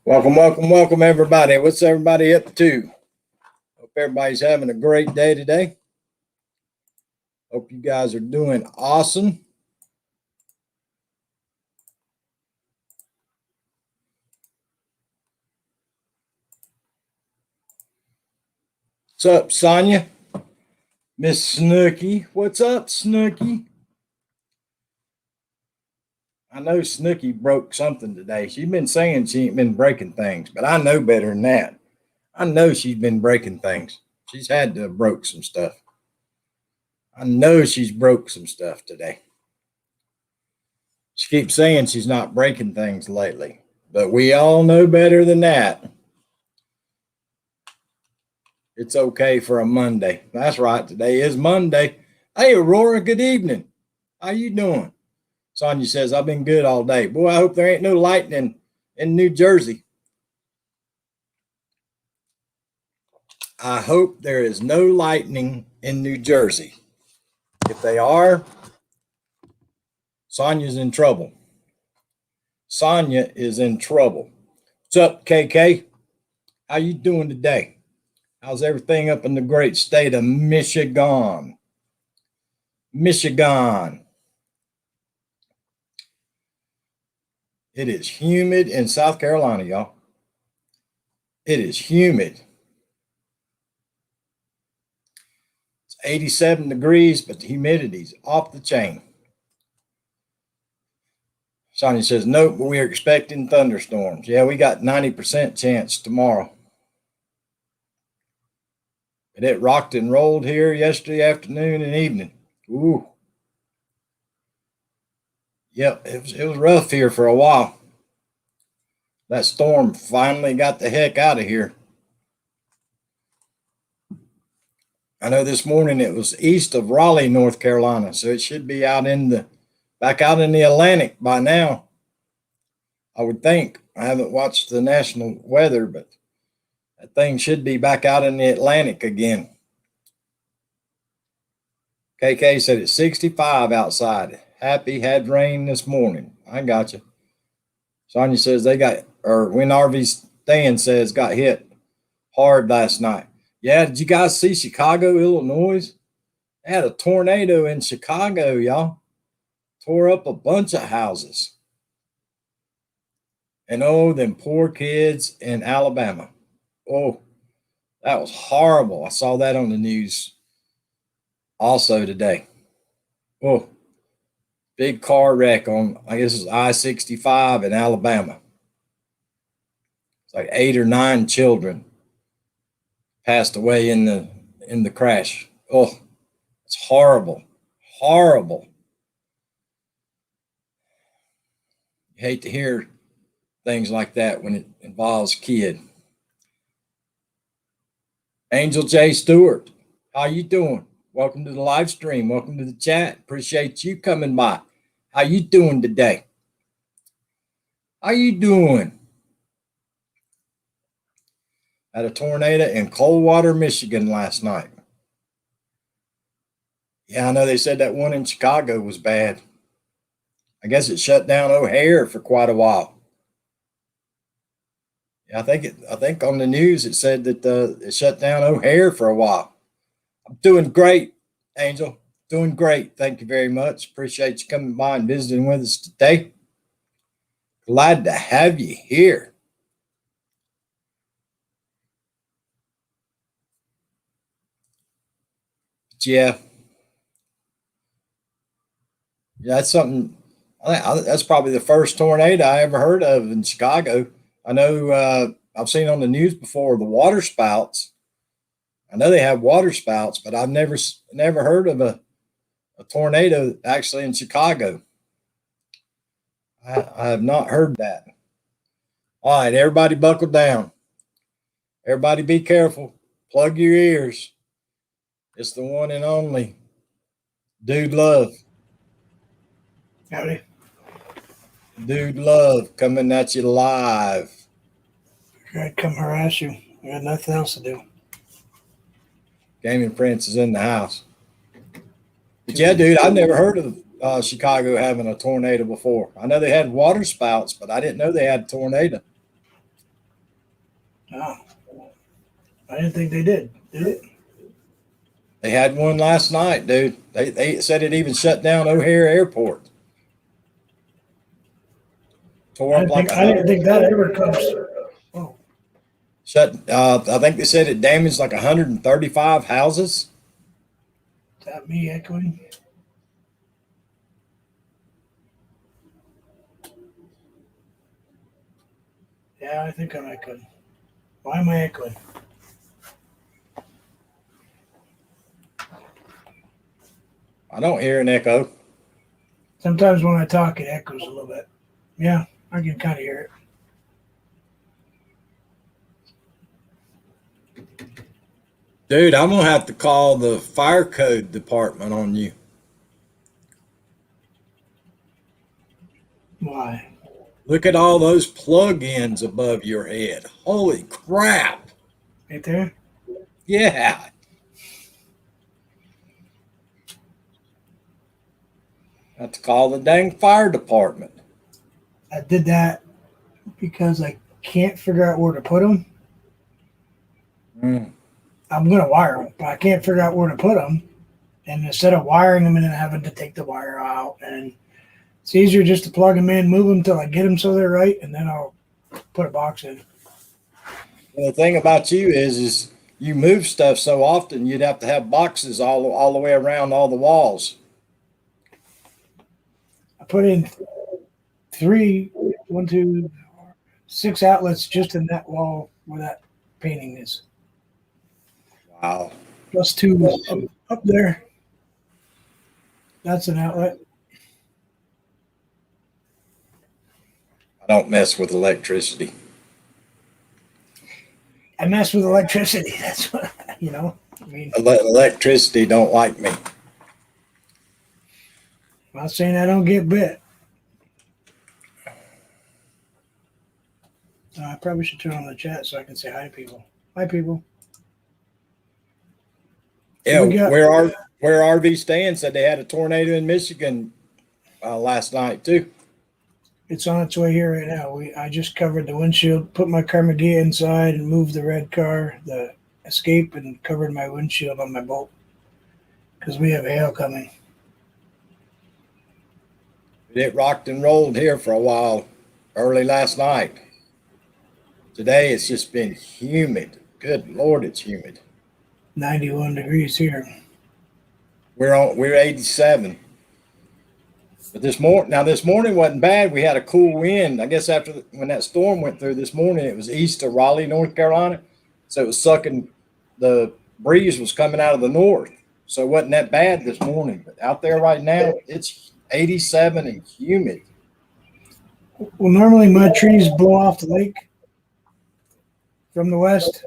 Welcome, welcome, welcome, everybody. What's everybody up to? Hope everybody's having a great day today. Hope you guys are doing awesome. What's up, Sonia? Miss Snooky. What's up, Snooky? I know Snooky broke something today. She's been saying she ain't been breaking things, but I know better than that. I know she's been breaking things. She's had to have broke some stuff. I know she's broke some stuff today. She keeps saying she's not breaking things lately, but we all know better than that. It's okay for a Monday. That's right. Today is Monday. Hey, Aurora, good evening. How you doing? Sonia says, I've been good all day. Boy, I hope there ain't no lightning in New Jersey. I hope there is no lightning in New Jersey. If they are, Sonia's in trouble. Sonia is in trouble. What's up, KK? How you doing today? How's everything up in the great state of Michigan? Michigan. It is humid in South Carolina, y'all. It is humid. It's 87 degrees, but the humidity's off the chain. Sonia says, nope, but we are expecting thunderstorms. Yeah, we got 90% chance tomorrow. But it rocked and rolled here yesterday afternoon and evening. Ooh. Yep, it was rough here for a while. That storm finally got the heck out of here. I know this morning it was east of Raleigh, North Carolina, so it should be back out in the Atlantic by now. I would think. I haven't watched the national weather, but that thing should be back out in the Atlantic again. KK said it's 65 outside. Happy had rain this morning. I got you. Sonia says when RV Stan says got hit hard last night. Yeah, did you guys see Chicago, Illinois? They had a tornado in Chicago, y'all. Tore up a bunch of houses. And oh, them poor kids in Alabama. Oh, that was horrible. I saw that on the news also today. Oh, big car wreck on, I guess it's I-65 in Alabama. It's like 8 or 9 children passed away in the crash. Oh, it's horrible. Horrible. You hate to hear things like that when it involves kid. Angel J. Stewart, how you doing? Welcome to the live stream. Welcome to the chat. Appreciate you coming by. How you doing today? How you doing? Had a tornado in Coldwater, Michigan last night. Yeah, I know they said that one in Chicago was bad. I guess it shut down O'Hare for quite a while. Yeah, I think on the news it said that it shut down O'Hare for a while. I'm doing great, Angel. Doing great. Thank you very much. Appreciate you coming by and visiting with us today. Glad to have you here. But yeah, that's something. That's probably the first tornado I ever heard of in Chicago. I know I've seen on the news before the water spouts. I know they have water spouts, but I've never heard of a tornado actually in Chicago. I have not heard that. All right, everybody buckle down. Everybody be careful. Plug your ears. It's the one and only Dude Love. Howdy. Dude Love coming at you live. I'd come harass you. I got nothing else to do. Gaming Prince is in the house. But yeah, dude, I've never heard of Chicago having a tornado before. I know they had water spouts, but I didn't know they had a tornado. Oh, I didn't think they did. Did it? They had one last night, dude. They said it even shut down O'Hare Airport. Tore up like I didn't think that ever comes. Oh, shut. I think they said it damaged like 135 houses. is that me echoing? Yeah, I think I'm echoing. Why am I echoing? I don't hear an echo. Sometimes when I talk, it echoes a little bit. Yeah, I can kind of hear it. Dude, I'm gonna have to call the fire code department on you. Why? Look at all those plug-ins above your head. Holy crap. Right there? Yeah. Have to call the dang fire department. I did that because I can't figure out where to put them. Mm. I'm going to wire them, but I can't figure out where to put them. And instead of wiring them and then having to take the wire out, and it's easier just to plug them in, move them till I get them so they're right, and then I'll put a box in. And the thing about you is you move stuff so often, you'd have to have boxes all the way around all the walls. I put in 6 outlets just in that wall where that painting is. Wow. Plus 2 up there. That's an outlet. I don't mess with electricity. I mess with electricity. That's what, I mean, Electricity don't like me. I'm not saying I don't get bit. I probably should turn on the chat so I can say hi to people. Hi, people. Yeah, where RV Stan said they had a tornado in Michigan last night too. It's on its way here right now. I just covered the windshield, put my Carmagia inside, and moved the red car, the Escape, and covered my windshield on my boat because we have hail coming. It rocked and rolled here for a while early last night. Today it's just been humid. Good Lord, it's humid. 91 degrees here. We're 87. But this morning wasn't bad. We had a cool wind. I guess when that storm went through this morning, it was east of Raleigh, North Carolina. So it was sucking, the breeze was coming out of the north. So it wasn't that bad this morning. But out there right now, it's 87 and humid. Well, normally my trees blow off the lake from the west.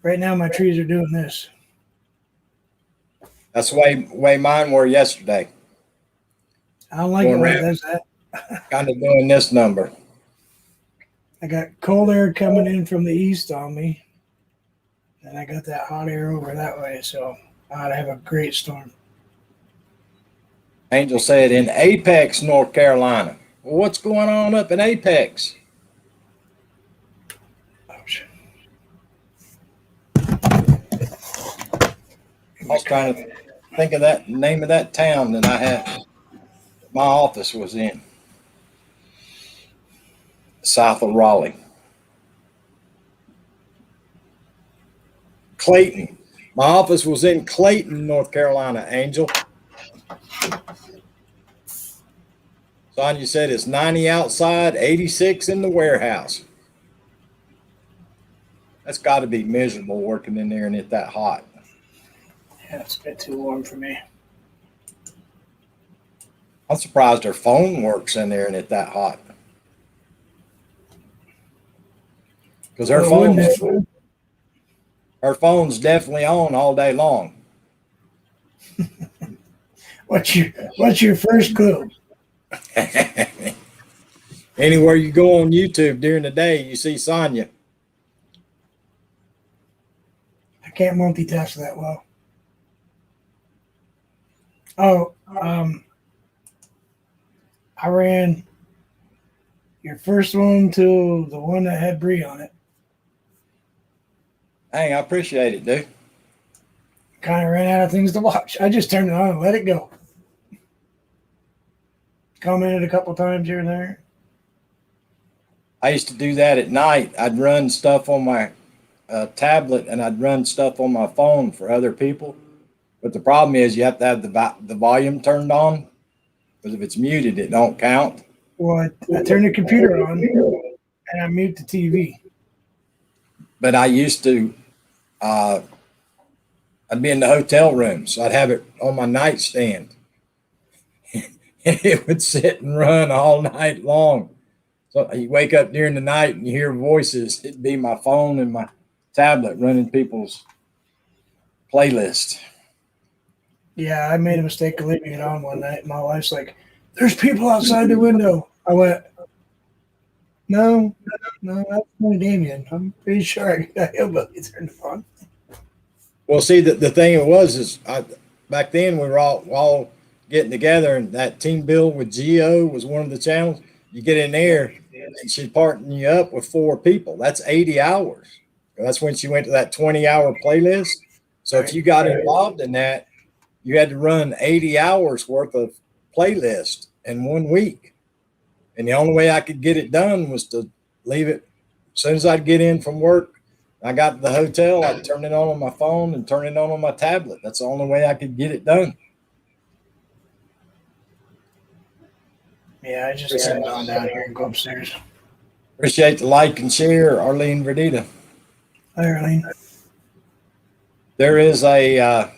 Right now my trees are doing this. That's the way mine were yesterday. I don't like it when it does that. Kind of doing this number. I got cold air coming in from the east on me, and I got that hot air over that way, so I ought to have a great storm. Angel said in Apex, North Carolina. Well, what's going on up in Apex? Ouch. I was trying to think of that name of that town that my office was in. South of Raleigh. Clayton. My office was in Clayton, North Carolina, Angel. Sonia said it's 90 outside, 86 in the warehouse. That's got to be miserable working in there and it's that hot. Yeah, it's a bit too warm for me. I'm surprised her phone works in there and it's that hot. Because her phone's definitely on all day long. What's your first clue? Anywhere you go on YouTube during the day, you see Sonia. I can't multitask that well. Oh, I ran your first one to the one that had Bree on it, Hey, I appreciate it, dude. Kind of ran out of things to watch. I just turned it on and let it go. Commented a couple times here and there. I used to do that at night. I'd run stuff on my tablet and I'd run stuff on my phone for other people. But the problem is you have to have the volume turned on because if it's muted, it don't count. Well, I turned the computer on and I mute the TV. But I used to, uh, I'd be in the hotel room, so I'd have it on my nightstand. And it would sit and run all night long. So you wake up during the night and you hear voices. It'd be my phone and my tablet running people's playlist. Yeah, I made a mistake of leaving it on one night. My wife's like, "There's people outside the window." I went, No, that's only Damien. I'm pretty sure I got Hillbilly turned on. Well, see, the thing is back then we were all getting together, and that team build with Geo was one of the channels. You get in there, and she's partnering you up with 4 people. That's 80 hours. That's when she went to that 20-hour playlist. So if you got involved in that, you had to run 80 hours worth of playlist in 1 week. And the only way I could get it done was to leave it. As soon as I'd get in from work, I got to the hotel, I'd turn it on my phone and turn it on my tablet. That's the only way I could get it done. Yeah, I just turn it on down here and go upstairs. Appreciate the like and share, Arlene Verdita. Hi, Arlene. There is a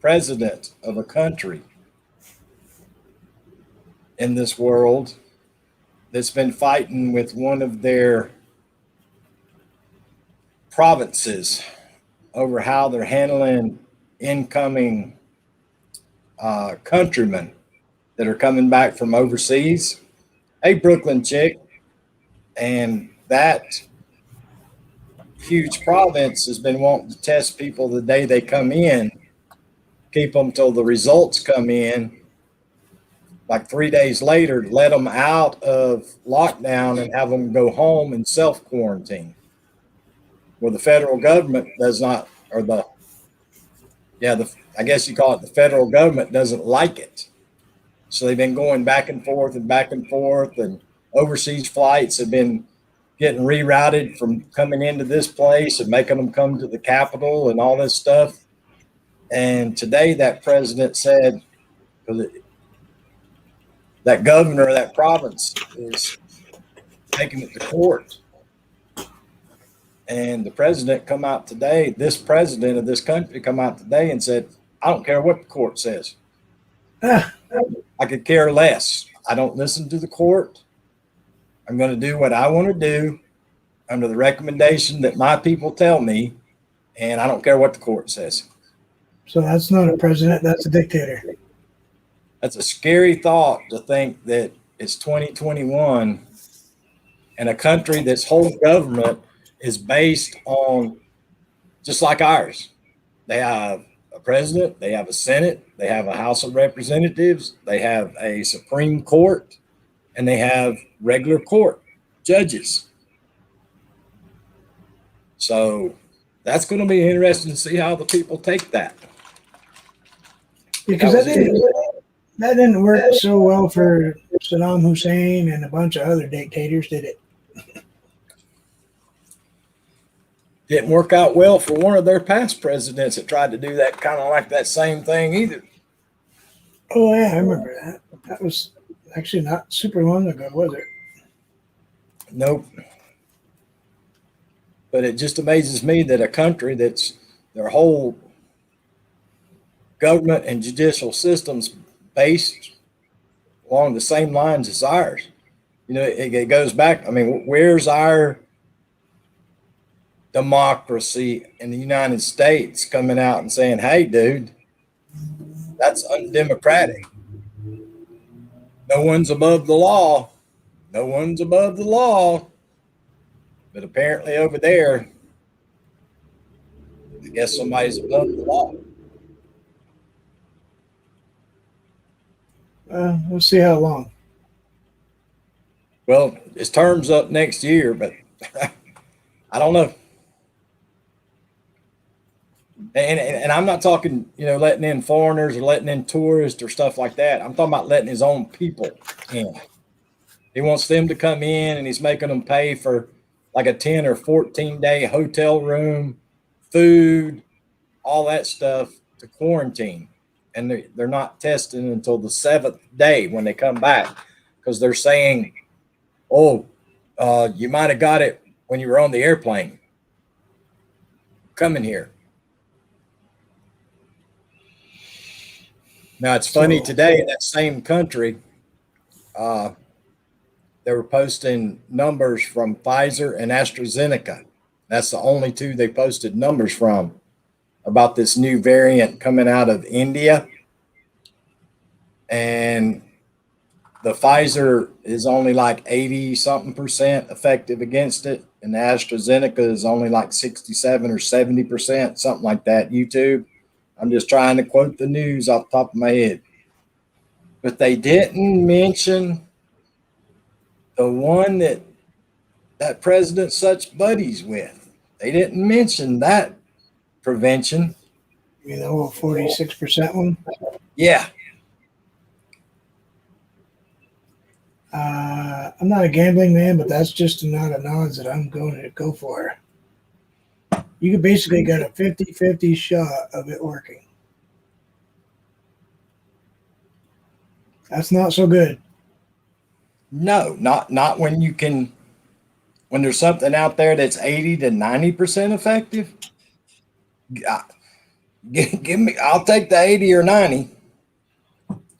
president of a country in this world that's been fighting with one of their provinces over how they're handling incoming countrymen that are coming back from overseas. Hey, Brooklyn chick. And that huge province has been wanting to test people the day they come in, keep them till the results come in. Like 3 days later, let them out of lockdown and have them go home and self-quarantine. Well, the federal government does not, or I guess you call it the federal government doesn't like it. So they've been going back and forth, and overseas flights have been getting rerouted from coming into this place and making them come to the capital and all this stuff. And today that president said, that governor of that province is taking it to court. And the president come out today, this president of this country come out today and said, I don't care what the court says. I could care less. I don't listen to the court. I'm going to do what I want to do under the recommendation that my people tell me, and I don't care what the court says. So that's not a president, that's a dictator. That's a scary thought to think that it's 2021 and a country that's whole government is based on just like ours. They have a president, they have a Senate, they have a House of Representatives, they have a Supreme Court, and they have regular court judges. So that's going to be interesting to see how the people take that. Because that didn't work so well for Saddam Hussein and a bunch of other dictators, did it? Didn't work out well for one of their past presidents that tried to do that kind of like that same thing either. Oh, yeah, I remember that. That was actually not super long ago, was it? Nope. But it just amazes me that a country that's their whole government and judicial systems based along the same lines as ours. You know, it goes back. I mean, where's our democracy in the United States coming out and saying, hey, dude, that's undemocratic. No one's above the law. No one's above the law. But apparently over there, I guess somebody's above the law. We'll see how long. Well, his term's up next year, but I don't know. And I'm not talking, letting in foreigners or letting in tourists or stuff like that. I'm talking about letting his own people in. He wants them to come in, and he's making them pay for like a 10 or 14-day hotel room, food, all that stuff to quarantine. And they're not testing until the 7th day when they come back, because they're saying, oh, you might have got it when you were on the airplane coming here. Now, it's funny today in that same country, they were posting numbers from Pfizer and AstraZeneca. That's the only two they posted numbers from about this new variant coming out of India. And the Pfizer is only like 80 something percent effective against it. And the AstraZeneca is only like 67 or 70%, something like that. YouTube. I'm just trying to quote the news off the top of my head. But they didn't mention the one that president's such buddies with. They didn't mention that prevention. You mean the whole 46% one? Yeah. I'm not a gambling man, but that's just not a odds that I'm going to go for. You could basically get a 50-50 shot of it working. That's not so good. No, not when you can, when there's something out there that's 80 to 90% effective. Give me, I'll take the 80 or 90.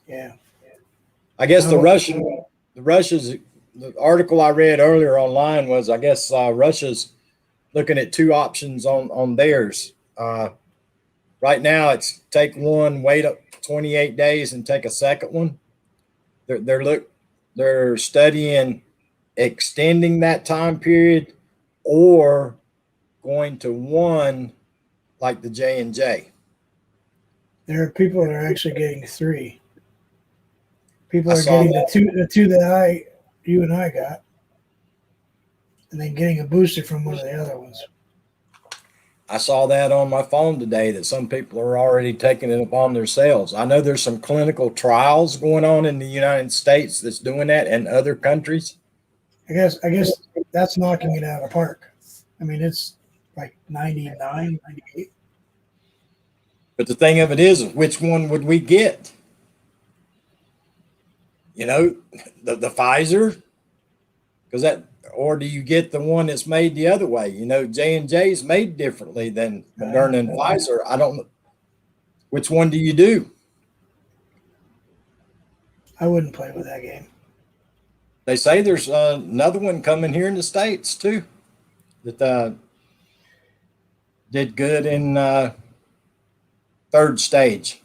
Yeah. I guess the article I read earlier online was, I guess Russia's looking at two options on theirs. Right now, it's take one, wait up 28 days, and take a second one. They're studying extending that time period, or going to one like the J&J. There are people that are actually getting 3. People are getting the two that you and I got, and then getting a booster from one of the other ones. I saw that on my phone today, that some people are already taking it upon themselves. I know there's some clinical trials going on in the United States that's doing that, and other countries. I guess that's knocking it out of the park. I mean, it's like 99, 98. But the thing of it is, which one would we get? The Pfizer, because or do you get the one that's made the other way? J&J is made differently than Moderna and Pfizer. I don't know. Which one do you do? I wouldn't play with that game. They say there's another one coming here in the States too, that did good in 3rd stage.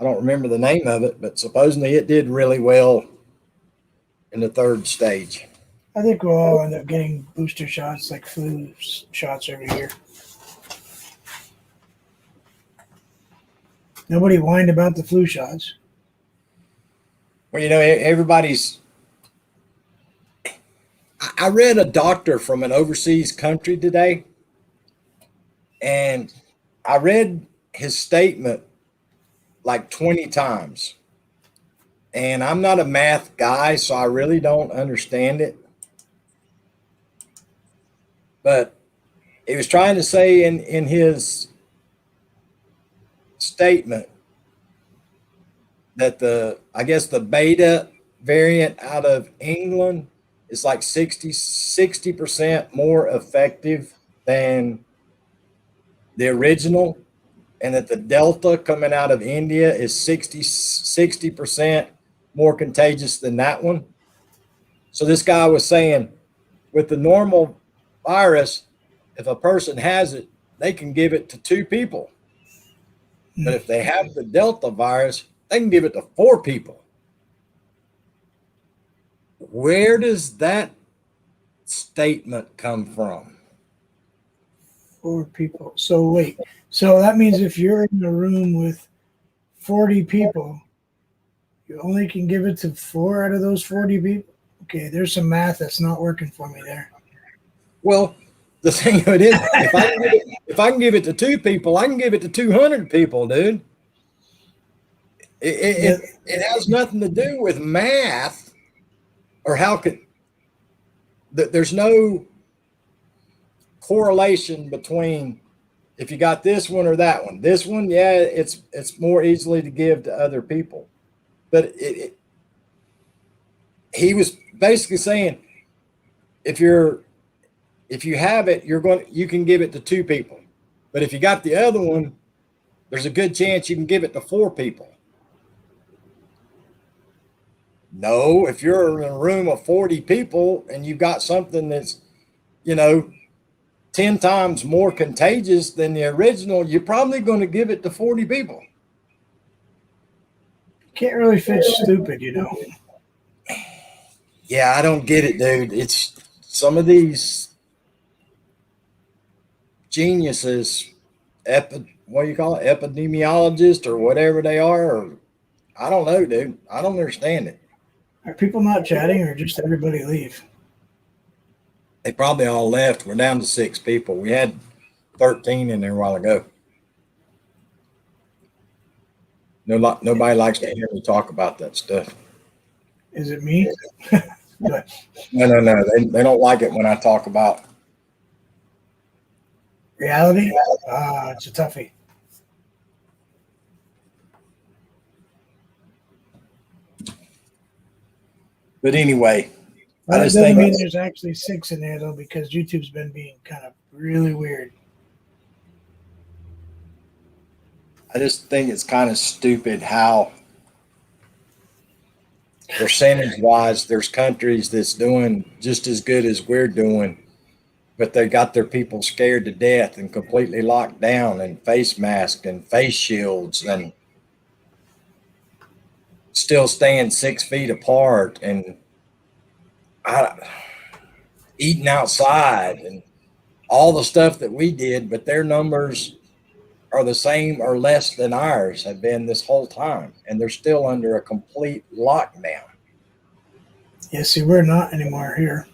I don't remember the name of it, but supposedly it did really well in the 3rd stage. I think we'll all end up getting booster shots, like flu shots every year. Nobody whined about the flu shots. Well, everybody's. I read a doctor from an overseas country today, and I read his statement like 20 times. And I'm not a math guy, so I really don't understand it. But he was trying to say in his statement that I guess the beta variant out of England is like 60% more effective than the original, and that the Delta coming out of India is 60% more contagious than that one. So this guy was saying, with the normal virus, if a person has it, they can give it to 2 people. But if they have the Delta virus, they can give it to 4 people. Where does that statement come from? 4 people. So wait. So that means if you're in a room with 40 people, you only can give it to 4 out of those 40 people? Okay, there's some math that's not working for me there. Well, The thing of it is, if I can give it to 2 people, I can give it to 200 people, dude. Yeah, It has nothing to do with math or how could there's no correlation between if you got this one or that one. This one, yeah, it's more easily to give to other people. But he was basically saying if you have it, you can give it to 2 people. But if you got the other one, there's a good chance you can give it to 4 people. No, if you're in a room of 40 people and you've got something that's, you know, 10 times more contagious than the original, you're probably going to give it to 40 people. can't really fix stupid, you know. Yeah, I don't get it, dude. It's some of these geniuses, what do you call it, epidemiologists or whatever they are. Or, I don't know, dude. I don't understand it. Are people not chatting or just everybody leave? They probably all left. We're down to 6 people. We had 13 in there a while ago. Nobody likes to hear me talk about that stuff. Is it me? But No. They don't like it when I talk about. reality? It's a toughie. But anyway, But I it just doesn't think mean there's actually 6 in there, though, because YouTube's been being kind of really weird. it's kind of stupid how percentage wise there's countries that's doing just as good as we're doing, but they got their people scared to death and completely locked down and face masks and face shields and still staying 6 feet apart and I, eating outside and all the stuff that we did, but their numbers are the same or less than ours have been this whole time, and they're still under a complete lockdown. Yeah, see, we're not anymore here.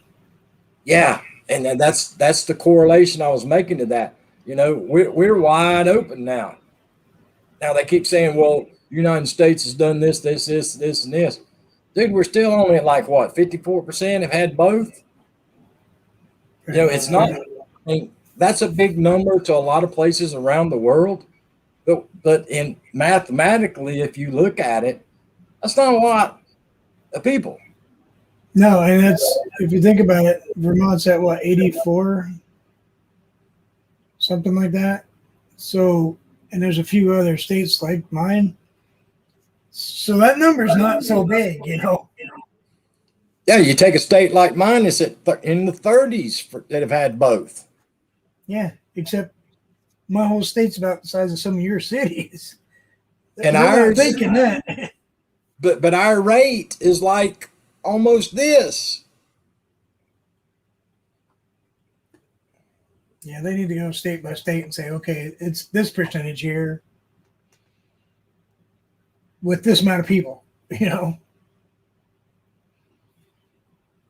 Yeah, and that's the correlation I was making to that. You know, we're wide open now. Now they keep saying, "Well, United States has done this, and this." Dude, we're still only at like what 54% have had both. You know, it's not. I mean, that's a big number to a lot of places around the world. But in mathematically, if you look at it, that's not a lot of people. No, and that's, if you think about it, Vermont's at what, 84? Something like that. So, and there's a few other states like mine. So that number's not so big, you know. Yeah, you take a state like mine, it's in the 30s that have had both. Yeah, except my whole state's about the size of some of your cities. And They're not ours, thinking that. but our rate is like almost this. Yeah, they need to go state by state and say, okay, it's this percentage here with this amount of people, you know.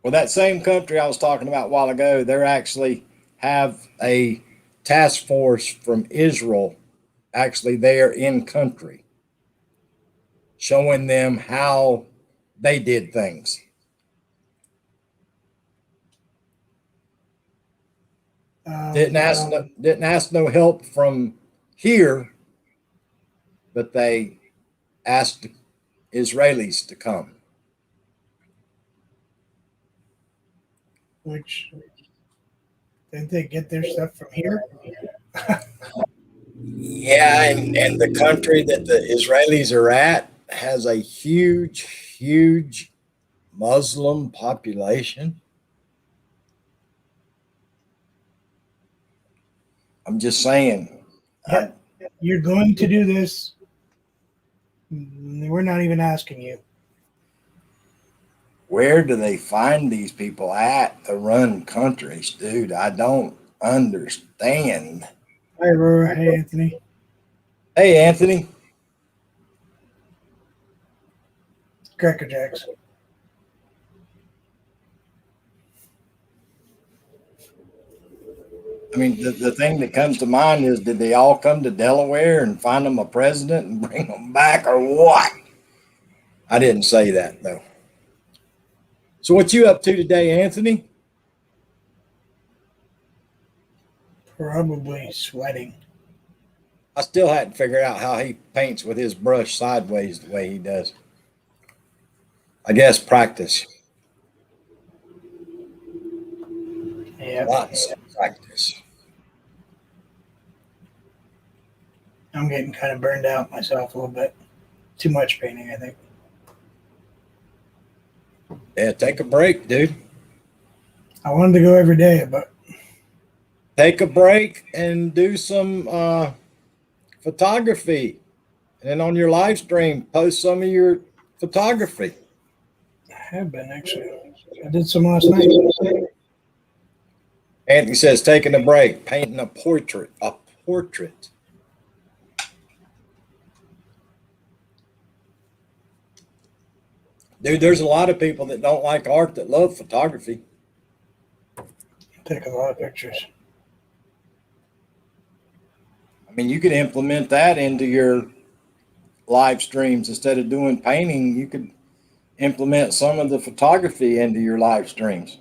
Well, that same country I was talking about a while ago, they actually have a task force from Israel actually there in country showing them how they did things. Didn't ask no help from here, but they asked Israelis to come. Which, didn't they get their stuff from here? Yeah, and the country that the Israelis are at has a huge Muslim population. I'm just saying. Yeah, you're going to do this. We're not even asking you. Where do they find these people at to run countries, dude? I don't understand. Hi, Aurora. Hey, Anthony. Hey, Anthony. Cracker Jacks. I mean, the thing that comes to mind is, did they all come to Delaware and find them a president and bring them back, or what? I didn't say that, though. So what you up to today, Anthony? Probably sweating. I still hadn't figured out how he paints with his brush sideways the way he does. I guess practice. Yeah. Lots of practice. I'm getting kind of burned out myself a little bit. Too much painting, I think. Yeah, take a break, dude. I wanted to go every day, but Take a break and do some photography. And then on your live stream, post some of your photography. I have been actually. I did some last night. Anthony says, taking a break, painting a portrait. A portrait. Dude, there's a lot of people that don't like art that love photography. Take a lot of pictures. I mean, you could implement that into your live streams. Instead of doing painting, you could implement some of the photography into your live streams.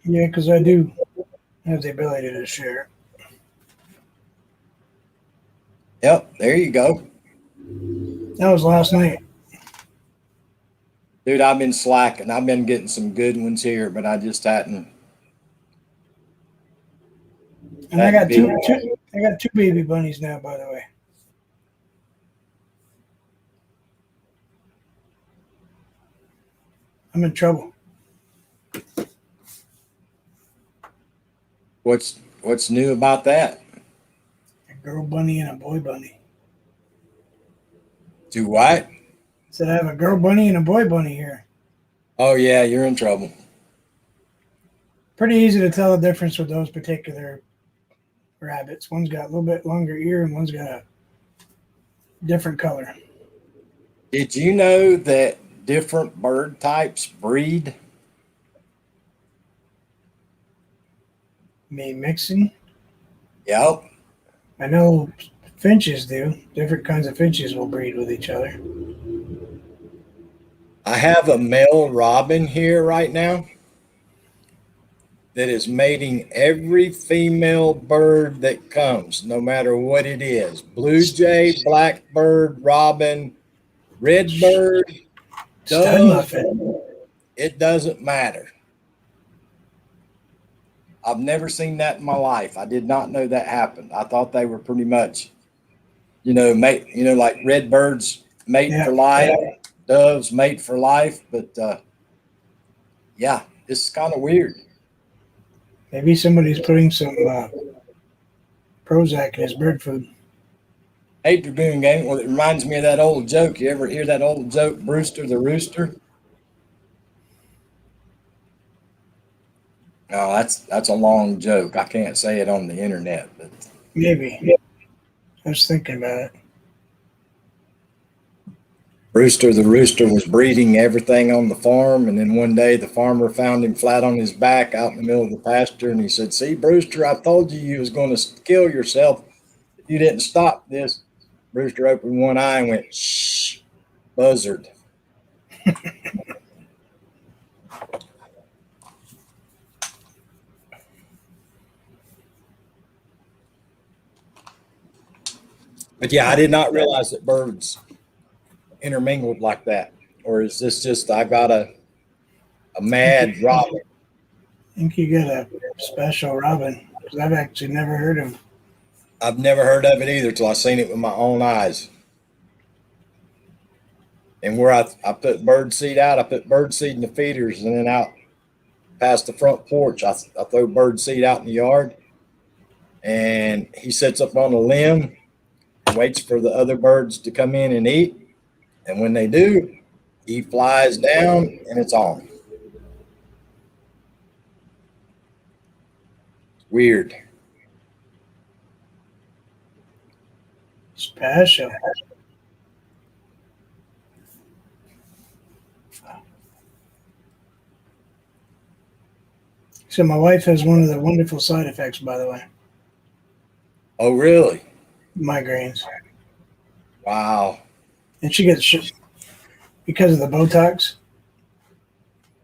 Yeah, because I do have the ability to share. Yep, there you go. That was last night. Dude, I've been slacking. I've been getting some good ones here, but I just hadn't. And I got two baby bunnies now, by the way. I'm in trouble. What's new about that? A girl bunny and a boy bunny. Do what? Said I have a girl bunny and a boy bunny here. Oh yeah, you're in trouble. Pretty easy to tell the difference with those particular rabbits. One's got a little bit longer ear and one's got a different color. Did you know that different bird types breed? Me mixing. Yep. I know finches do. Different kinds of finches will breed with each other. I have a male robin here right now that is mating every female bird that comes, no matter what it is. Blue jay, blackbird, robin, redbird, Stud dove. muffin. It doesn't matter. I've never seen that in my life. I did not know that happened. I thought they were pretty much, like red birds mate for life, doves mate for life. But yeah, it's kind of weird. Maybe somebody's putting some Prozac in his bird food. Hey, Dragoon Gang. Well, it reminds me of that old joke. You ever hear that old joke, Brewster the Rooster? No, that's a long joke. I can't say it on the internet, but Maybe. I was thinking about it. Brewster the Rooster was breeding everything on the farm, and then one day the farmer found him flat on his back out in the middle of the pasture, and he said, "See, Brewster, I told you was going to kill yourself if you didn't stop this." Brewster opened one eye and went, "Shh, buzzard." But yeah, I did not realize that birds intermingled like that. Or is this just I got a mad robin? I think you got a special robin because I've actually never heard of. I've never heard of it either till I seen it with my own eyes. And where I put bird seed out, I put bird seed in the feeders, and then out past the front porch, I throw bird seed out in the yard. And he sits up on a limb, waits for the other birds to come in and eat. And when they do, he flies down and it's on. Weird. Special. So my wife has one of the wonderful side effects, by the way. Oh, really? Migraines. Wow. And she gets because of the Botox.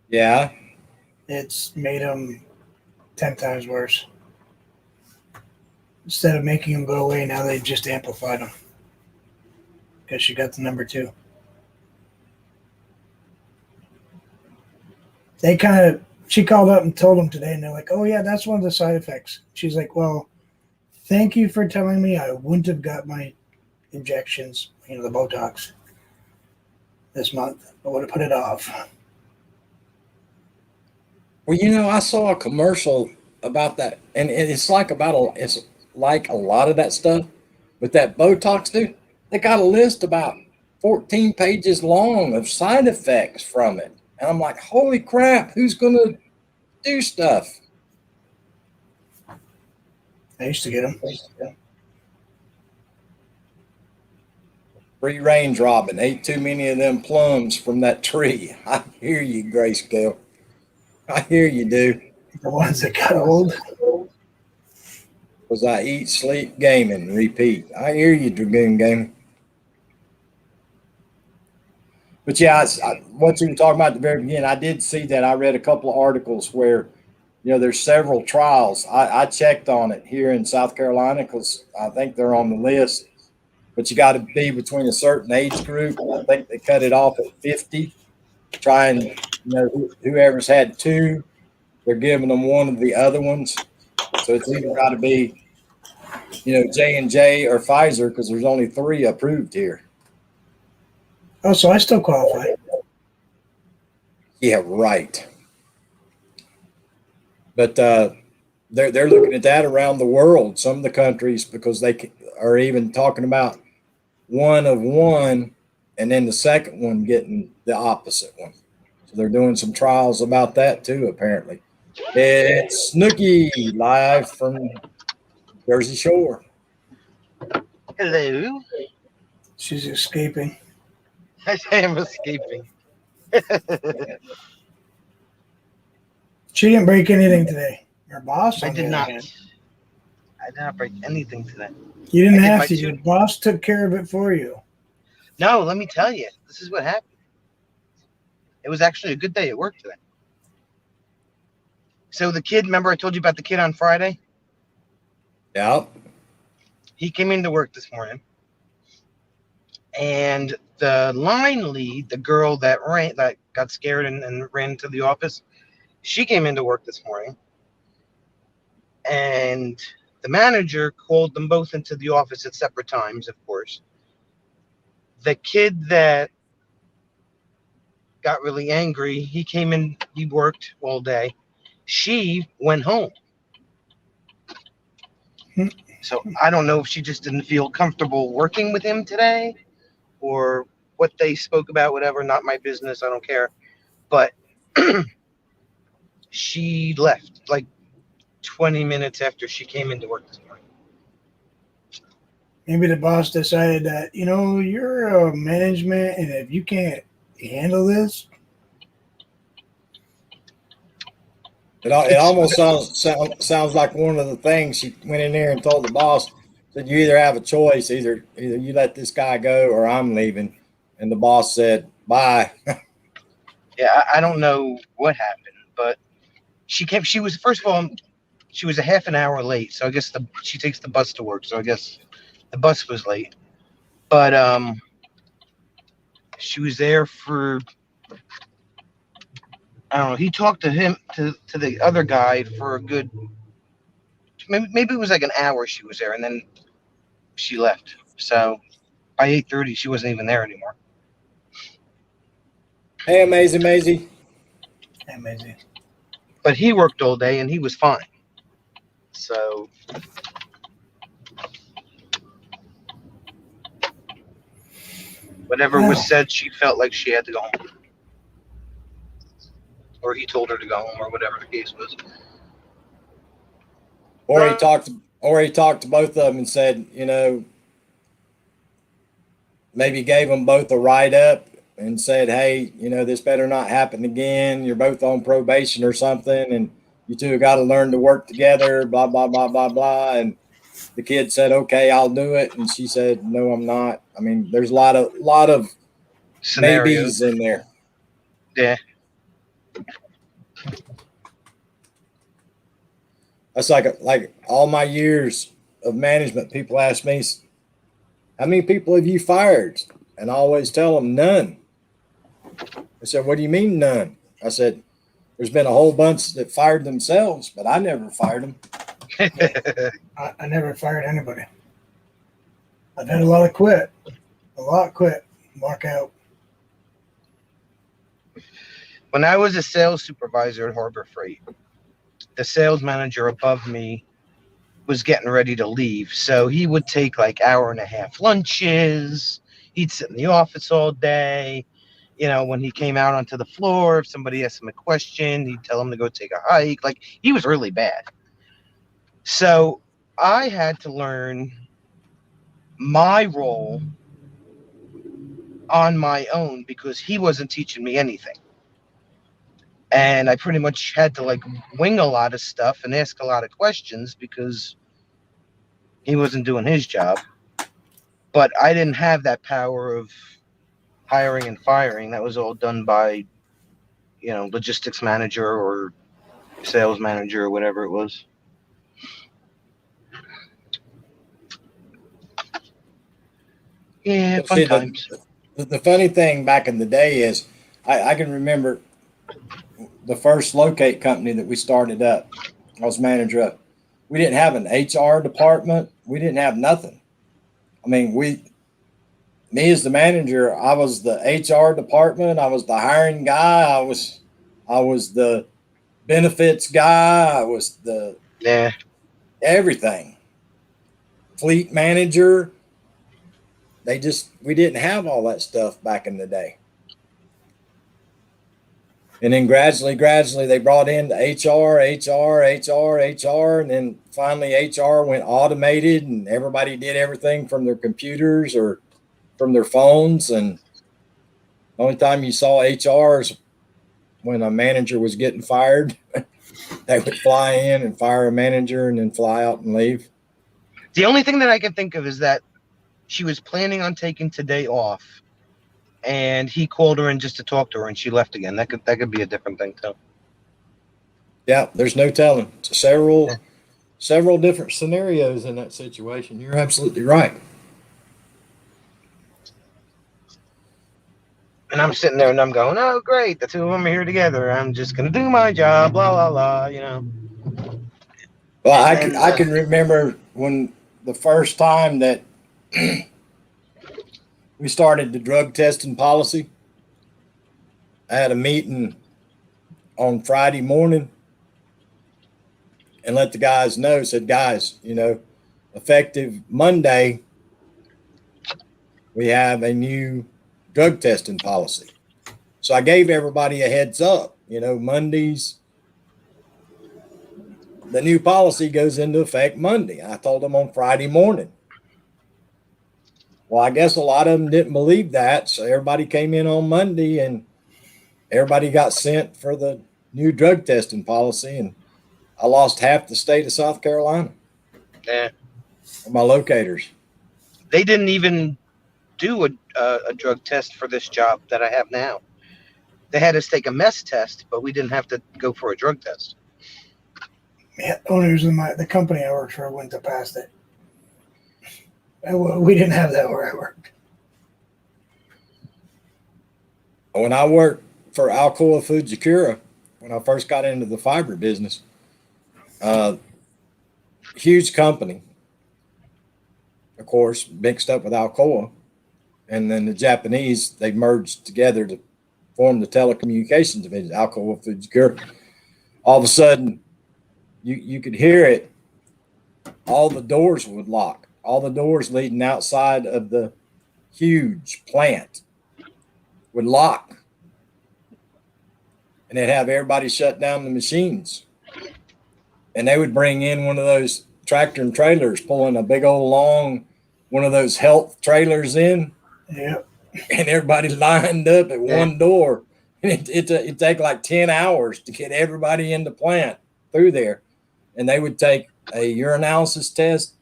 Yeah. It's made them 10 times worse. Instead of making them go away, now they just amplified them because she got the number two. They kind of, she called up and told them today, and they're like, oh, yeah, that's one of the side effects. She's like, well, thank you for telling me I wouldn't have got my injections, the Botox this month. I would have put it off. Well, I saw a commercial about that, and it's like it's like a lot of that stuff, but that Botox, dude, they got a list about 14 pages long of side effects from it, and I'm like, holy crap, who's gonna do stuff? I used to get them. Free range robin, ate too many of them plums from that tree. I hear you, Grayscale. I hear you, dude. The ones that got old. Because I eat, sleep, gaming, repeat. I hear you, Dragoon Gaming. But yeah, what you were talking about at the very beginning, I did see that. I read a couple of articles where, there's several trials. I checked on it here in South Carolina because I think they're on the list. But you got to be between a certain age group. I think they cut it off at 50. Trying, whoever's had two, they're giving them one of the other ones. So it's either got to be, J&J or Pfizer because there's only 3 approved here. Oh, so I still qualify. Yeah, right. But they're looking at that around the world, some of the countries, because they are even talking about one of one, and then the second one getting the opposite one. So they're doing some trials about that too, apparently. It's Snooky live from Jersey Shore. Hello. She's escaping. I am escaping. She didn't break anything today. Her boss, I on did the not. other hand, I did not break anything today. you didn't I did have my to. two- Your boss took care of it for you. No, let me tell you. This is what happened. It was actually a good day at work today. So the kid, remember I told you about the kid on Friday? Yeah. He came into work this morning. And the line lead, the girl that got scared and ran to the office, she came into work this morning. And the manager called them both into the office at separate times, of course. The kid that got really angry, he came in, he worked all day. She went home. So I don't know if she just didn't feel comfortable working with him today or what they spoke about, whatever, not my business, I don't care. But she left like 20 minutes after she came into work this morning. Maybe the boss decided that, you're a management, and if you can't handle this. It almost sounds like one of the things she went in there and told the boss that you either have a choice, either you let this guy go or I'm leaving. And the boss said, bye. Yeah, I don't know what happened, but she was, first of all, she was a half an hour late. So I guess she takes the bus to work. So I guess the bus was late. But she was there for, I don't know, he talked to him, to the other guy for a good, maybe it was like an hour she was there, and then she left. So by 8:30, she wasn't even there anymore. Hey, Amazing. Amazing. But he worked all day and he was fine. So whatever was said, she felt like she had to go home. Or he told her to go home, or whatever the case was. Or he talked to both of them and said, maybe gave them both a write up and said, hey, this better not happen again. You're both on probation or something, and you two got to learn to work together, blah, blah, blah, blah, blah. And the kid said, okay, I'll do it. And she said, no, I'm not. I mean, there's a lot of Scenarios. maybes in there. Yeah. That's like all my years of management, people ask me, how many people have you fired? And I always tell them none. I said, what do you mean none? I said, there's been a whole bunch that fired themselves, but I never fired them. I never fired anybody. I've had a lot quit, walk out. When I was a sales supervisor at Harbor Freight, the sales manager above me was getting ready to leave. So he would take like hour and a half lunches. He'd sit in the office all day. You know, when he came out onto the floor, if somebody asked him a question, he'd tell him to go take a hike. Like, he was really bad. So I had to learn my role on my own because he wasn't teaching me anything. And I pretty much had to like wing a lot of stuff and ask a lot of questions because he wasn't doing his job. But I didn't have that power of hiring and firing. That was all done by, you know, logistics manager or sales manager or whatever it was. Yeah, fun See, times. the funny thing back in the day is I can remember the first locate company that we started up. I was manager of. We didn't have an HR department. We didn't have nothing. I mean, me as the manager, I was the HR department. I was the hiring guy. I was the benefits guy. I was the everything. Fleet manager. We didn't have all that stuff back in the day. And then gradually, they brought in the HR, and then finally HR went automated, and everybody did everything from their computers or from their phones. And the only time you saw HR is when a manager was getting fired. They would fly in and fire a manager and then fly out and leave. The only thing that I can think of is that she was planning on taking today off, and he called her in just to talk to her, and she left again. That could be a different thing too. Yeah, there's no telling. Several different scenarios in that situation. You're absolutely right. And I'm sitting there and I'm going, oh, great. The two of them are here together. I'm just going to do my job, blah, blah, blah, you know. Well, I can remember when the first time that we started the drug testing policy. I had a meeting on Friday morning and let the guys know, said, guys, you know, effective Monday, we have a new drug testing policy. So I gave everybody a heads up, you know, Mondays, the new policy goes into effect Monday. I told them on Friday morning. Well, I guess a lot of them didn't believe that. So everybody came in on Monday and everybody got sent for the new drug testing policy. And I lost half the state of South Carolina. Yeah. My locators. They didn't even do a drug test for this job that I have now. They had us take a mess test, but we didn't have to go for a drug test. Yeah, owners in the company I worked for wouldn't have passed it. We didn't have that where I worked. When I worked for Alcoa Fujikura, when I first got into the fiber business, huge company, of course, mixed up with Alcoa. And then the Japanese, they merged together to form the telecommunications division, Alcoa Fujikura. All of a sudden, you could hear it. All the doors would lock. All the doors leading outside of the huge plant would lock. And they'd have everybody shut down the machines. And they would bring in one of those tractor and trailers, pulling a big old long, one of those health trailers in. Yeah. And everybody lined up at one door. And it'd take like 10 hours to get everybody in the plant through there. And they would take a urinalysis test,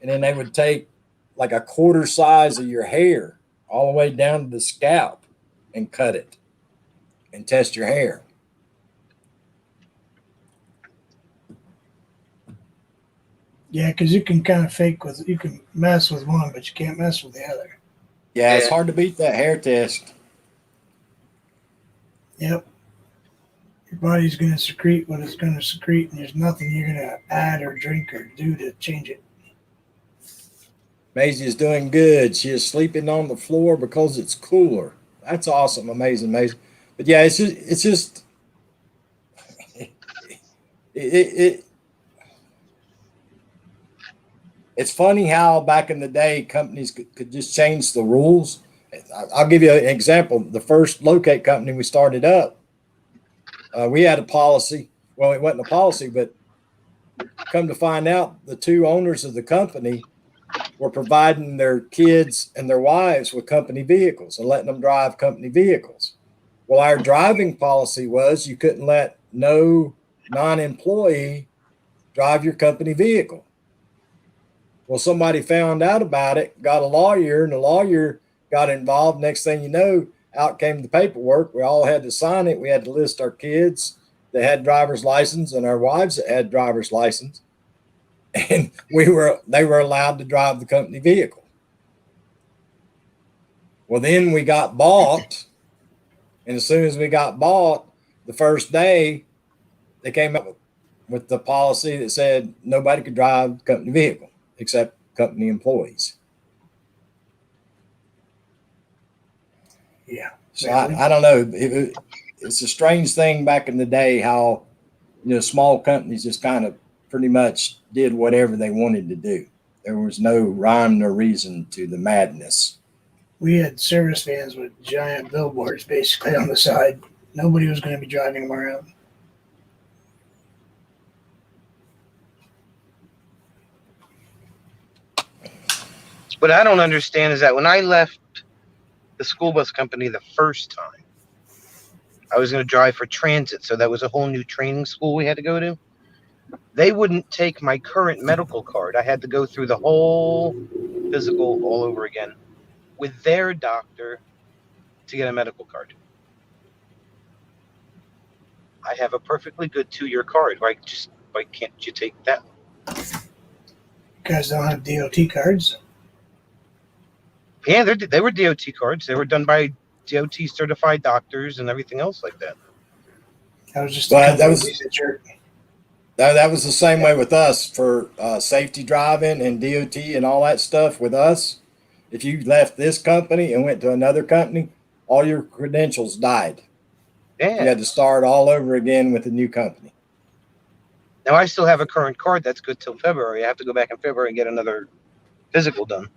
and then they would take like a quarter size of your hair all the way down to the scalp and cut it and test your hair. Yeah, because you can kind of you can mess with one, but you can't mess with the other. Yeah, it's hard to beat that hair test. Yep. Your body's going to secrete what it's going to secrete, and there's nothing you're going to add or drink or do to change it. Maisie is doing good. She is sleeping on the floor because it's cooler. That's awesome. Amazing, Maisie. But yeah, it's just it's funny how back in the day companies could just change the rules. I'll give you an example. The first locate company we started up, we had a policy. Well, it wasn't a policy, but come to find out, the two owners of the company were providing their kids and their wives with company vehicles and letting them drive company vehicles. Well, our driving policy was you couldn't let no non-employee drive your company vehicle. Well, somebody found out about it, got a lawyer, and the lawyer got involved. Next thing you know, out came the paperwork. We all had to sign it. We had to list our kids that had driver's license and our wives that had driver's license. And they were allowed to drive the company vehicle. Well, then we got bought. And as soon as we got bought, the first day, they came up with the policy that said nobody could drive the company vehicle except company employees. Yeah. So I don't know. It's a strange thing back in the day how, small companies just kind of pretty much did whatever they wanted to do. There was no rhyme nor reason to the madness. We had service vans with giant billboards basically on the side. Nobody was going to be driving them around. What I don't understand is that when I left the school bus company the first time, I was going to drive for transit. So that was a whole new training school we had to go to. They wouldn't take my current medical card. I had to go through the whole physical all over again with their doctor to get a medical card. I have a perfectly good 2-year card. Why can't you take that? You guys don't have DOT cards? Yeah, they were DOT cards. They were done by DOT certified doctors and everything else like that. That was just that was the same way with us for safety driving and DOT and all that stuff with us. If you left this company and went to another company, all your credentials died. Yeah. You had to start all over again with a new company. Now I still have a current card that's good till February. I have to go back in February and get another physical done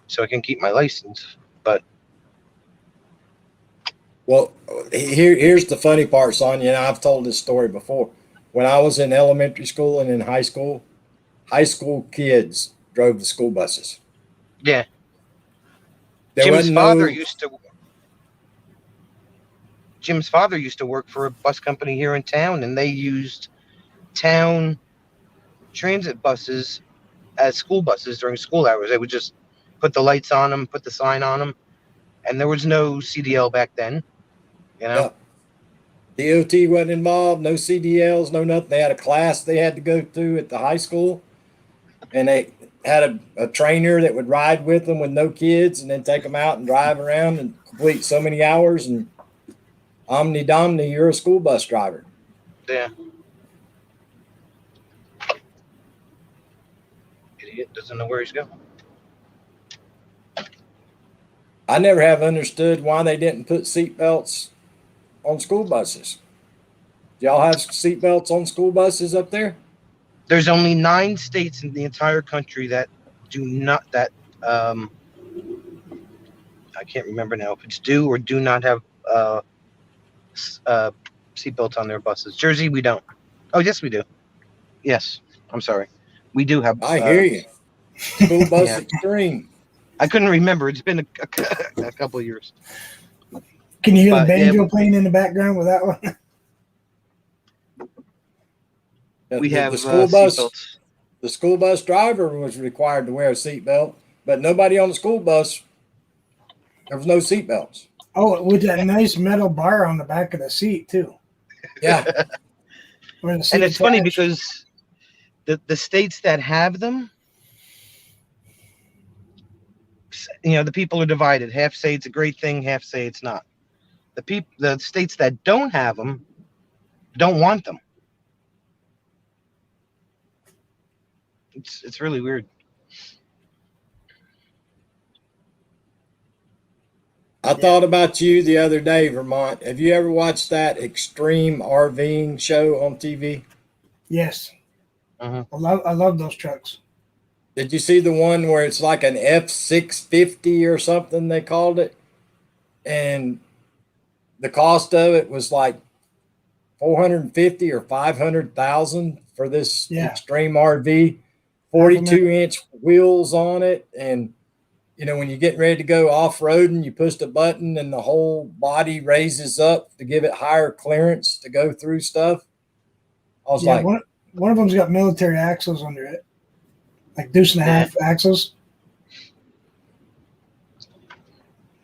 so I can keep my license. But well, here's the funny part, Sonia, and I've told this story before. When I was in elementary school and in high school kids drove the school buses. Yeah. Jim's father used to work for a bus company here in town, and they used town transit buses as school buses during school hours. They would just put the lights on them, put the sign on them, and there was no CDL back then. DOT wasn't involved, no CDLs, no nothing. They had a class they had to go through at the high school, and they had a trainer that would ride with them with no kids and then take them out and drive around and complete so many hours, and Omni Domni, you're a school bus driver. Yeah. Idiot doesn't know where he's going. I never have understood why they didn't put seatbelts on school buses. Do y'all have seatbelts on school buses up there? There's only 9 states in the entire country that do not, I can't remember now if it's do or do not have seatbelts on their buses. Jersey, we don't. Oh, yes, we do. Yes, I'm sorry. We do have. I hear you. School bus extreme. I couldn't remember. It's been a couple of years. Can you hear the banjo playing in the background with that one? We have the school bus. seatbelts. The school bus driver was required to wear a seatbelt, but nobody on the school bus, there was no seatbelts. Oh, with that nice metal bar on the back of the seat too. Yeah. Where the seat And it's funny attached. because the states that have them, the people are divided. Half say it's a great thing, half say it's not. The states that don't have them don't want them. It's really weird. I thought about you the other day, Vermont. Have you ever watched that extreme RVing show on TV? Yes. Uh-huh. I love those trucks. Did you see the one where it's like an F650 or something they called it? And the cost of it was like 450 or 500,000 for this extreme RV, 42-inch wheels on it. And, when you're getting ready to go off-roading, you push the button and the whole body raises up to give it higher clearance to go through stuff. I was like, one of them's got military axles under it, like deuce and a half axles.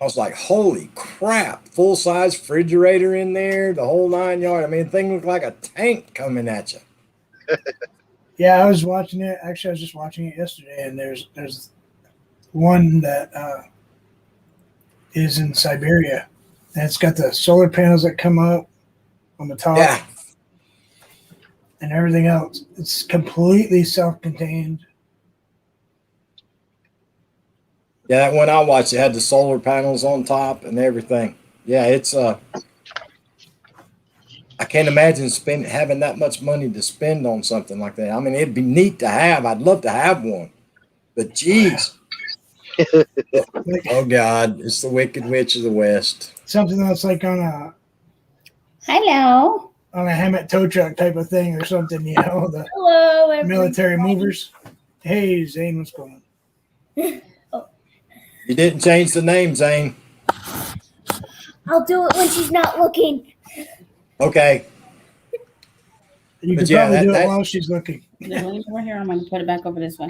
I was like, holy crap, full-size refrigerator in there, the whole 9 yards. I mean, the thing looked like a tank coming at you. Yeah, I was watching it. Actually, I was just watching it yesterday, and there's one that is in Siberia, and it's got the solar panels that come up on the top. Yeah. And everything else. It's completely self-contained. Yeah, that one I watched, it had the solar panels on top and everything. Yeah, it's I can't imagine having that much money to spend on something like that. I mean, it'd be neat to have. I'd love to have one. But geez. Oh God, it's the Wicked Witch of the West. Something that's like on a Hammett tow truck type of thing or something, the Hello, everybody. Military movers. Hey, Zane, what's going on? You didn't change the name, Zane. I'll do it when she's not looking. Okay. You can probably do it while she's looking. Over here, I'm going to put it back over this way.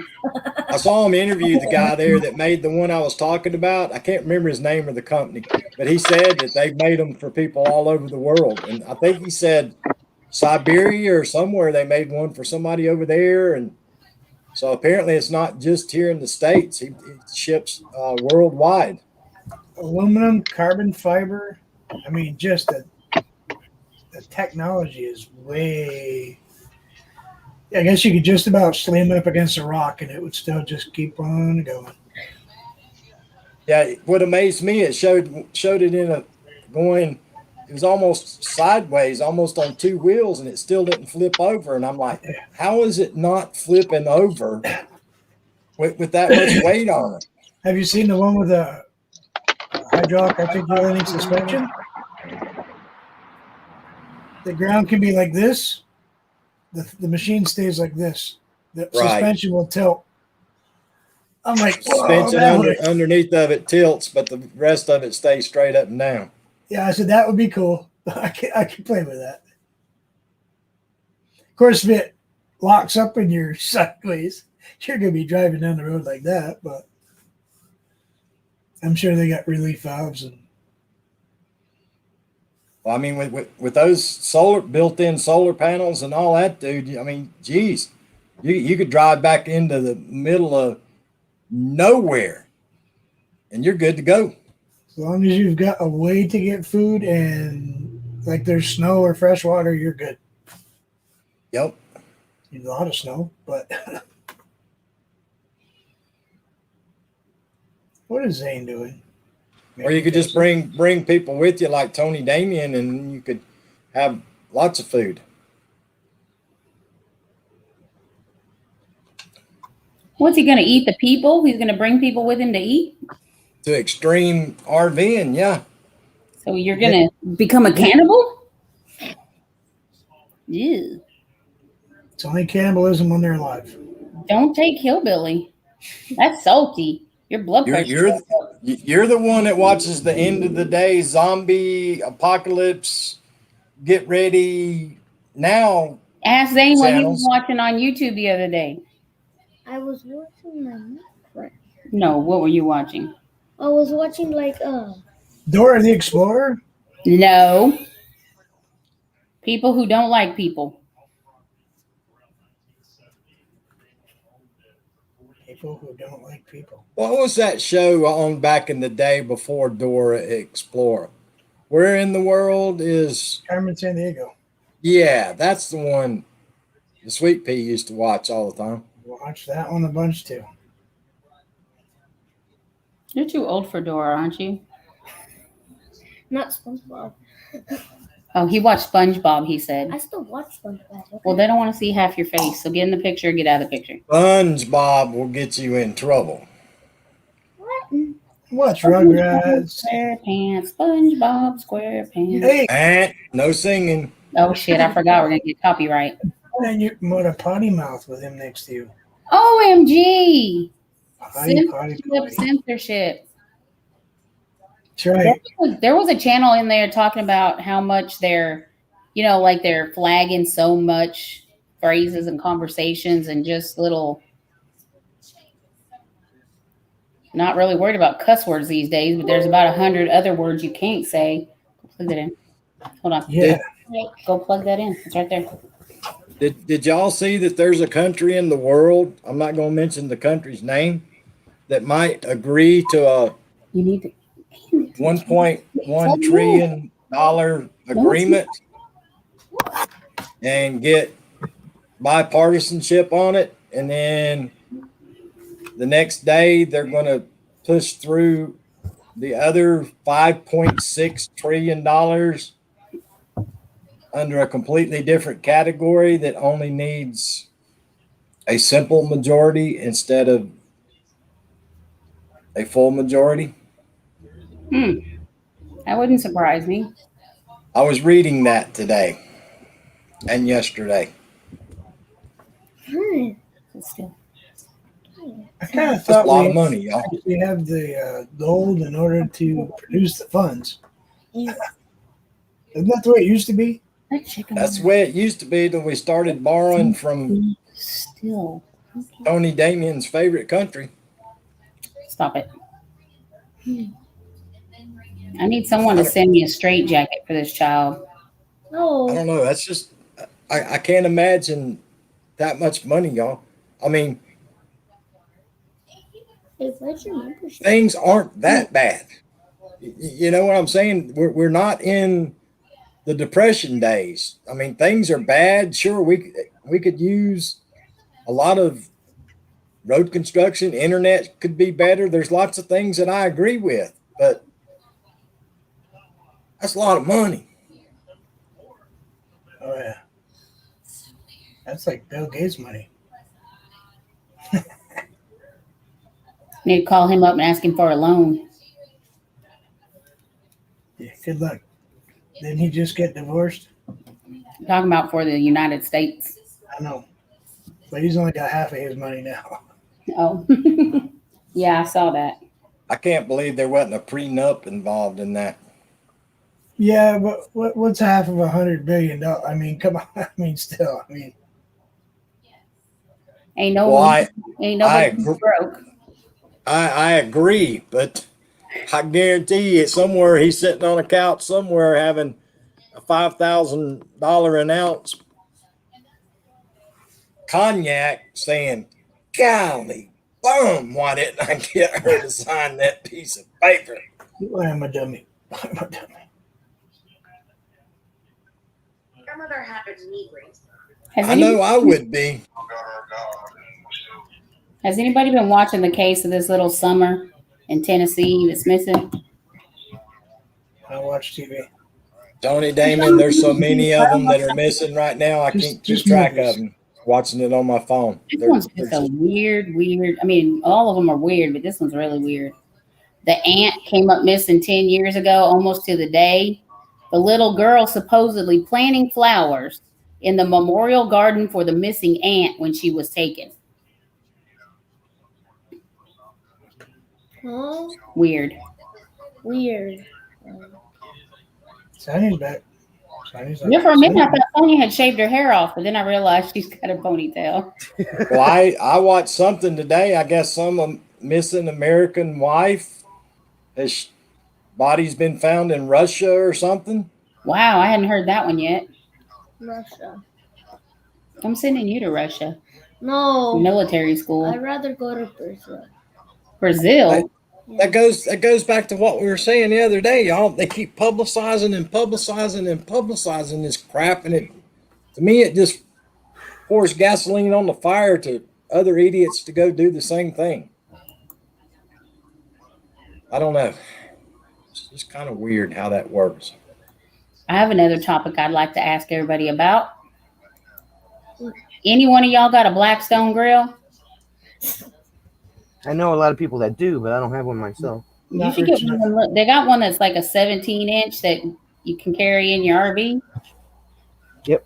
I saw him interview the guy there that made the one I was talking about. I can't remember his name or the company, but he said that they've made them for people all over the world. And I think he said Siberia or somewhere they made one for somebody over there. And so apparently it's not just here in the States. He ships worldwide. Aluminum, carbon fiber. I mean, just the technology is way... I guess you could just about slam it up against a rock and it would still just keep on going. Yeah, what amazed me, it showed it it was almost sideways, almost on two wheels, and it still didn't flip over. And I'm like, how is it not flipping over with that much weight on it? Have you seen the one with a hydraulic articulating suspension? The ground can be like this. The machine stays like this. The suspension will tilt. I'm like, suspension underneath of it tilts, but the rest of it stays straight up and down. Yeah, I said that would be cool. I can play with that. Of course, if it locks up and you're sideways, you're going to be driving down the road like that. But I'm sure they got relief valves and. Well, I mean, with those built-in solar panels and all that, dude, I mean, geez, you could drive back into the middle of nowhere and you're good to go. As long as you've got a way to get food and like there's snow or fresh water, you're good. Yep. A lot of snow, but what is Zane doing? Or you could just bring people with you like Tony Damien and you could have lots of food. What's he going to eat? The people? He's going to bring people with him to eat? To extreme RVing, yeah. So you're going to become a cannibal? Ew. It's only cannibalism when they're alive. Don't take hillbilly. That's salty. Your blood pressure. You're the one that watches the end of the day zombie apocalypse. Get ready now. Ask Zane what he was watching on YouTube the other day. I was watching my Minecraft. No, what were you watching? I was watching Dora the Explorer? No. People who don't like people. People who don't like people. What was that show on back in the day before Dora Explorer? Where in the world is? Carmen San Diego. Yeah, that's the one the Sweet Pea used to watch all the time. Watch that one a bunch too. You're too old for Dora, aren't you? not SpongeBob. Oh, he watched SpongeBob, he said. I still watch SpongeBob. Okay? Well, they don't want to see half your face, so get in the picture, get out of the picture. SpongeBob will get you in trouble. What? Watch Rugrats. SquarePants, SpongeBob SquarePants. Hey, And no singing. Oh shit, I forgot we're gonna get copyright. and you what a potty mouth with him next to you. OMG! Potty, potty, Censorship, potty. censorship. That's right. There was a channel in there talking about how much they're, like they're flagging so much phrases and conversations and just little. Not really worried about cuss words these days, but there's about 100 other words you can't say. Plug that in. Hold on. Yeah. Go plug that in. It's right there. Did y'all see that there's a country in the world, I'm not going to mention the country's name, that might agree to a You need to. $1.1 trillion agreement and get bipartisanship on it, and then the next day they're going to push through the other $5.6 trillion under a completely different category that only needs a simple majority instead of a full majority. That wouldn't surprise me. I was reading that today and yesterday. Still. I kind of That's a thought lot of money, y'all. we have the gold in order to produce the funds. Yeah. Isn't that the way it used to be? That's the way it used to be till we started borrowing from Still. Tony Damien's favorite country. Stop it. I need someone to send me a straight jacket for this child. I Oh. don't know. That's just, I can't imagine that much money, y'all. I mean, Hey, where's your membership? things aren't that bad. You know what I'm saying? We're not in the Depression days. I mean, things are bad. Sure, we could use a lot of road construction. Internet could be better. There's lots of things that I agree with, but that's a lot of money. Oh yeah. That's like Bill Gates money. Need to call him up and ask him for a loan. Yeah, good luck. Didn't he just get divorced? I'm talking about for the United States. I know. But he's only got half of his money now. Oh. Yeah, I saw that. I can't believe there wasn't a prenup involved in that. Yeah, but what's half of $100 billion? I mean, come on. I mean, still. I mean, Ain't Well, nobody I broke. I agree, but I guarantee you somewhere he's sitting on a couch somewhere having a $5,000 an ounce cognac saying, golly, bum, why didn't I get her to sign that piece of paper? I am a dummy. I'm a dummy. Grandmother had a knee brace. I know I would be. Has anybody been watching the case of this little Summer in Tennessee that's missing? I watch TV. Tony Damon, there's so many of them that are missing right now. I can't keep track of them. Watching it on my phone. This one's just a weird. I mean, all of them are weird, but this one's really weird. The aunt came up missing 10 years ago, almost to the day. The little girl supposedly planting flowers in the memorial garden for the missing aunt when she was taken. Huh? Weird. Weird. Sonny's back. Sonny's Yeah, for a minute, I thought Sonya had shaved her hair off, but then I realized she's got a ponytail. Well, I watched something today. I guess some missing American wife. His body's been found in Russia or something. Wow, I hadn't heard that one yet. Russia. I'm sending you to Russia. No. Military school. I'd rather go to Brazil. Brazil? That goes back to what we were saying the other day, y'all. They keep publicizing and publicizing and publicizing this crap, and to me it just pours gasoline on the fire to other idiots to go do the same thing. I don't know. It's just kind of weird how that works. I have another topic I'd like to ask everybody about. Any one of y'all got a Blackstone grill? I know a lot of people that do, but I don't have one myself. You should get one. They got one that's like a 17-inch that you can carry in your RV. Yep.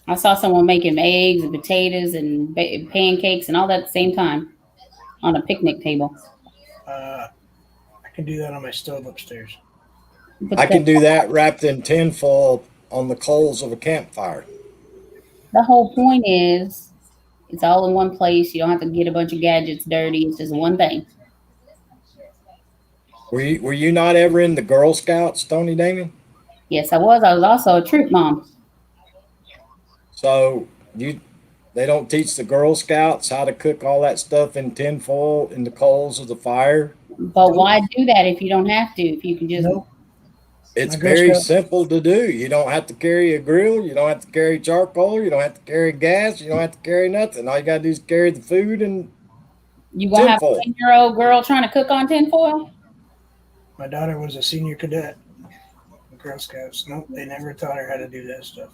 I saw someone making eggs and potatoes and pancakes and all that at the same time on a picnic table. I can do that on my stove upstairs. I can do that wrapped in tinfoil on the coals of a campfire. The whole point is it's all in one place. You don't have to get a bunch of gadgets dirty. It's just one thing. Were you not ever in the Girl Scouts, Tony Damon? Yes, I was. I was also a troop mom. So they don't teach the Girl Scouts how to cook all that stuff in tinfoil in the coals of the fire? But why do that if you don't have to? If you can just... Nope. It's very simple to do. You don't have to carry a grill. You don't have to carry charcoal. You don't have to carry gas. You don't have to carry nothing. All you got to do is carry the food and You gonna have a 10-year-old girl trying to cook on tinfoil? My daughter was a senior cadet in Girl Scouts. Nope, they never taught her how to do that stuff.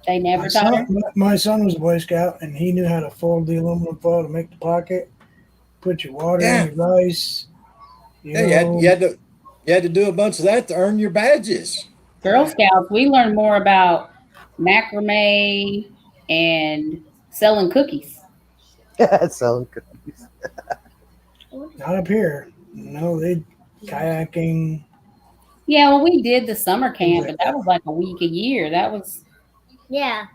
They never taught her? My son was a Boy Scout, and he knew how to fold the aluminum foil to make the pocket, put your water in your rice. You had to do a bunch of that to earn your badges. Girl Scouts, we learned more about macrame and selling cookies. Selling cookies. Not up here. No, they kayaking. Yeah, well, we did the summer camp, but that was like a week a year. That was... Yeah.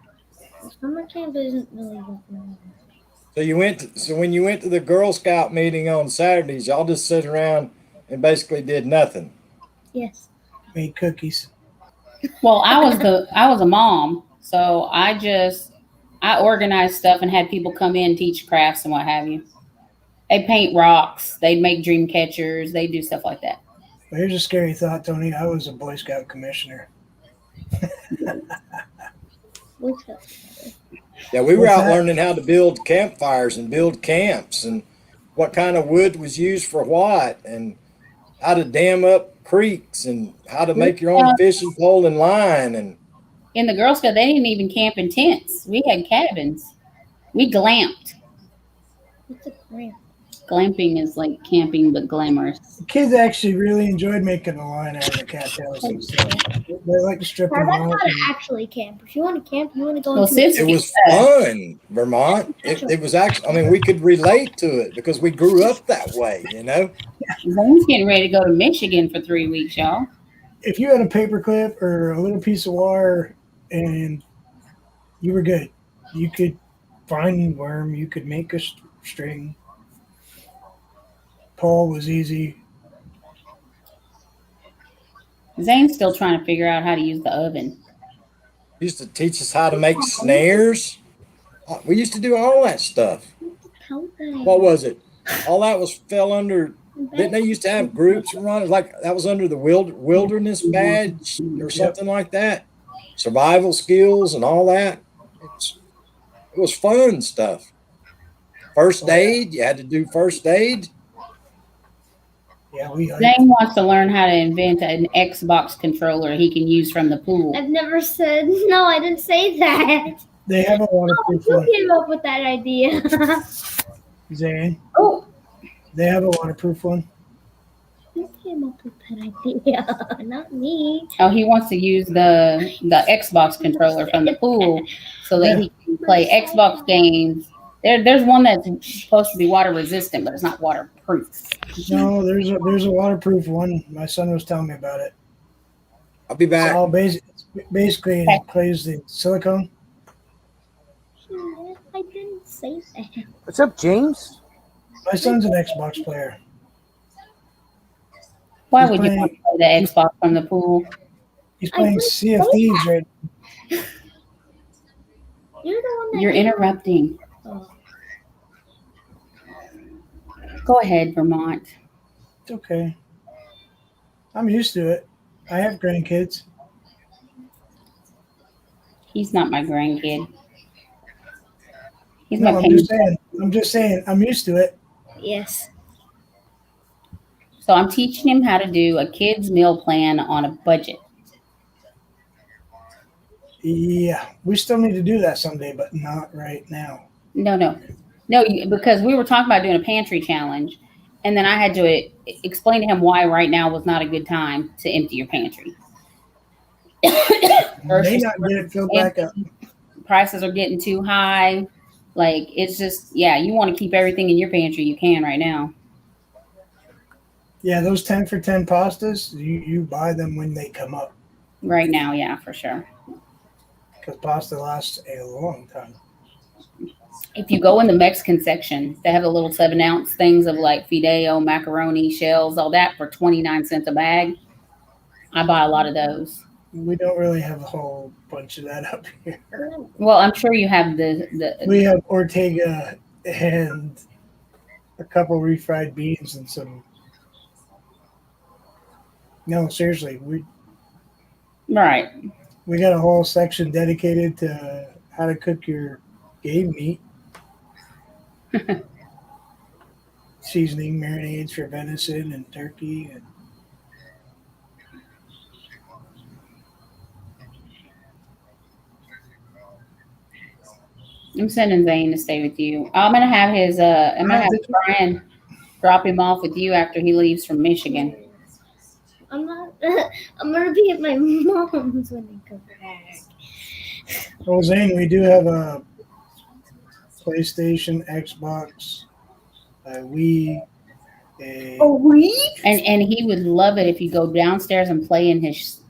Summer camp isn't really... So when you went to the Girl Scout meeting on Saturdays, y'all just sit around and basically did nothing. Yes. Made cookies. Well, I was a mom, so I organized stuff and had people come in, teach crafts and what have you. They paint rocks, they'd make dream catchers, they do stuff like that. But here's a scary thought, Tony. I was a Boy Scout commissioner. Yeah, we were out learning how to build campfires and build camps and what kind of wood was used for what and how to dam up creeks and how to make your own fishing pole and line. And in the Girl Scout, they didn't even camp in tents. We had cabins. We glamped. What's a glamp? Glamping is like camping but glamorous. The kids actually really enjoyed making a line out of the cattails and stuff. They like to strip them That's out. not actually camp. If you want to camp, you want to go into it was fun, Vermont. It was actually, I mean, we could relate to it because we grew up that way, you know? Zane's getting ready to go to Michigan for 3 weeks, y'all. If you had a paper clip or a little piece of wire and you were good, you could find worm, you could make a string. Pole was easy. Zane's still trying to figure out how to use the oven. He used to teach us how to make snares. We used to do all that stuff. What was it? All that fell under. Didn't they used to have groups run? Like that was under the wilderness badge or something like that. Survival skills and all that. It was fun stuff. First aid. You had to do first aid. Yeah, Zane wants to learn how to invent an Xbox controller he can use from the pool. I've never said no. I didn't say that. They have a waterproof one. Who came up with that idea? Zane. Oh. They have a waterproof one. Who came up with that idea? Not me. Oh, he wants to use the Xbox controller from the pool so that he can play Xbox games. There's one that's supposed to be water resistant, but it's not waterproof. No, there's a waterproof one. My son was telling me about it. I'll be It's back. all basically Okay. plays the silicone. I didn't say that. What's up, James? My son's an Xbox player. Why He's would you playing- want to play the Xbox from the pool? He's I playing didn't Sea of say Thieves right. You're the one that You're interrupting. Oh. Go ahead, Vermont. It's okay. I'm used to it. I have grandkids. He's not my grandkid. He's No, my I'm parent. just saying. I'm used to it. Yes. So I'm teaching him how to do a kid's meal plan on a budget. Yeah, we still need to do that someday, but not right now. No, because we were talking about doing a pantry challenge, and then I had to explain to him why right now was not a good time to empty your pantry. May not get it filled back up. Prices are getting too high. Like, it's just, yeah, you want to keep everything in your pantry, you can right now. Yeah, those 10 for 10 pastas, you buy them when they come up Right now, yeah, for sure. because pasta lasts a long time. If you go in the Mexican section, they have the little 7-ounce things of like fideo, macaroni, shells, all that for 29 cents a bag. I buy a lot of those. We don't really have a whole bunch of that up here. Well, I'm sure you have the We have Ortega and a couple refried beans and some. No, seriously, right. we got a whole section dedicated to how to cook your game meat. Seasoning marinades for venison and turkey and I'm sending Zane to stay with you. I'm gonna have I'm gonna have Brian drop him off with you after he leaves from Michigan. I'm not. I'm gonna be at my mom's when I come back. well, Zane, we do have a PlayStation, Xbox, Wii, And he would love it if you go downstairs and play in his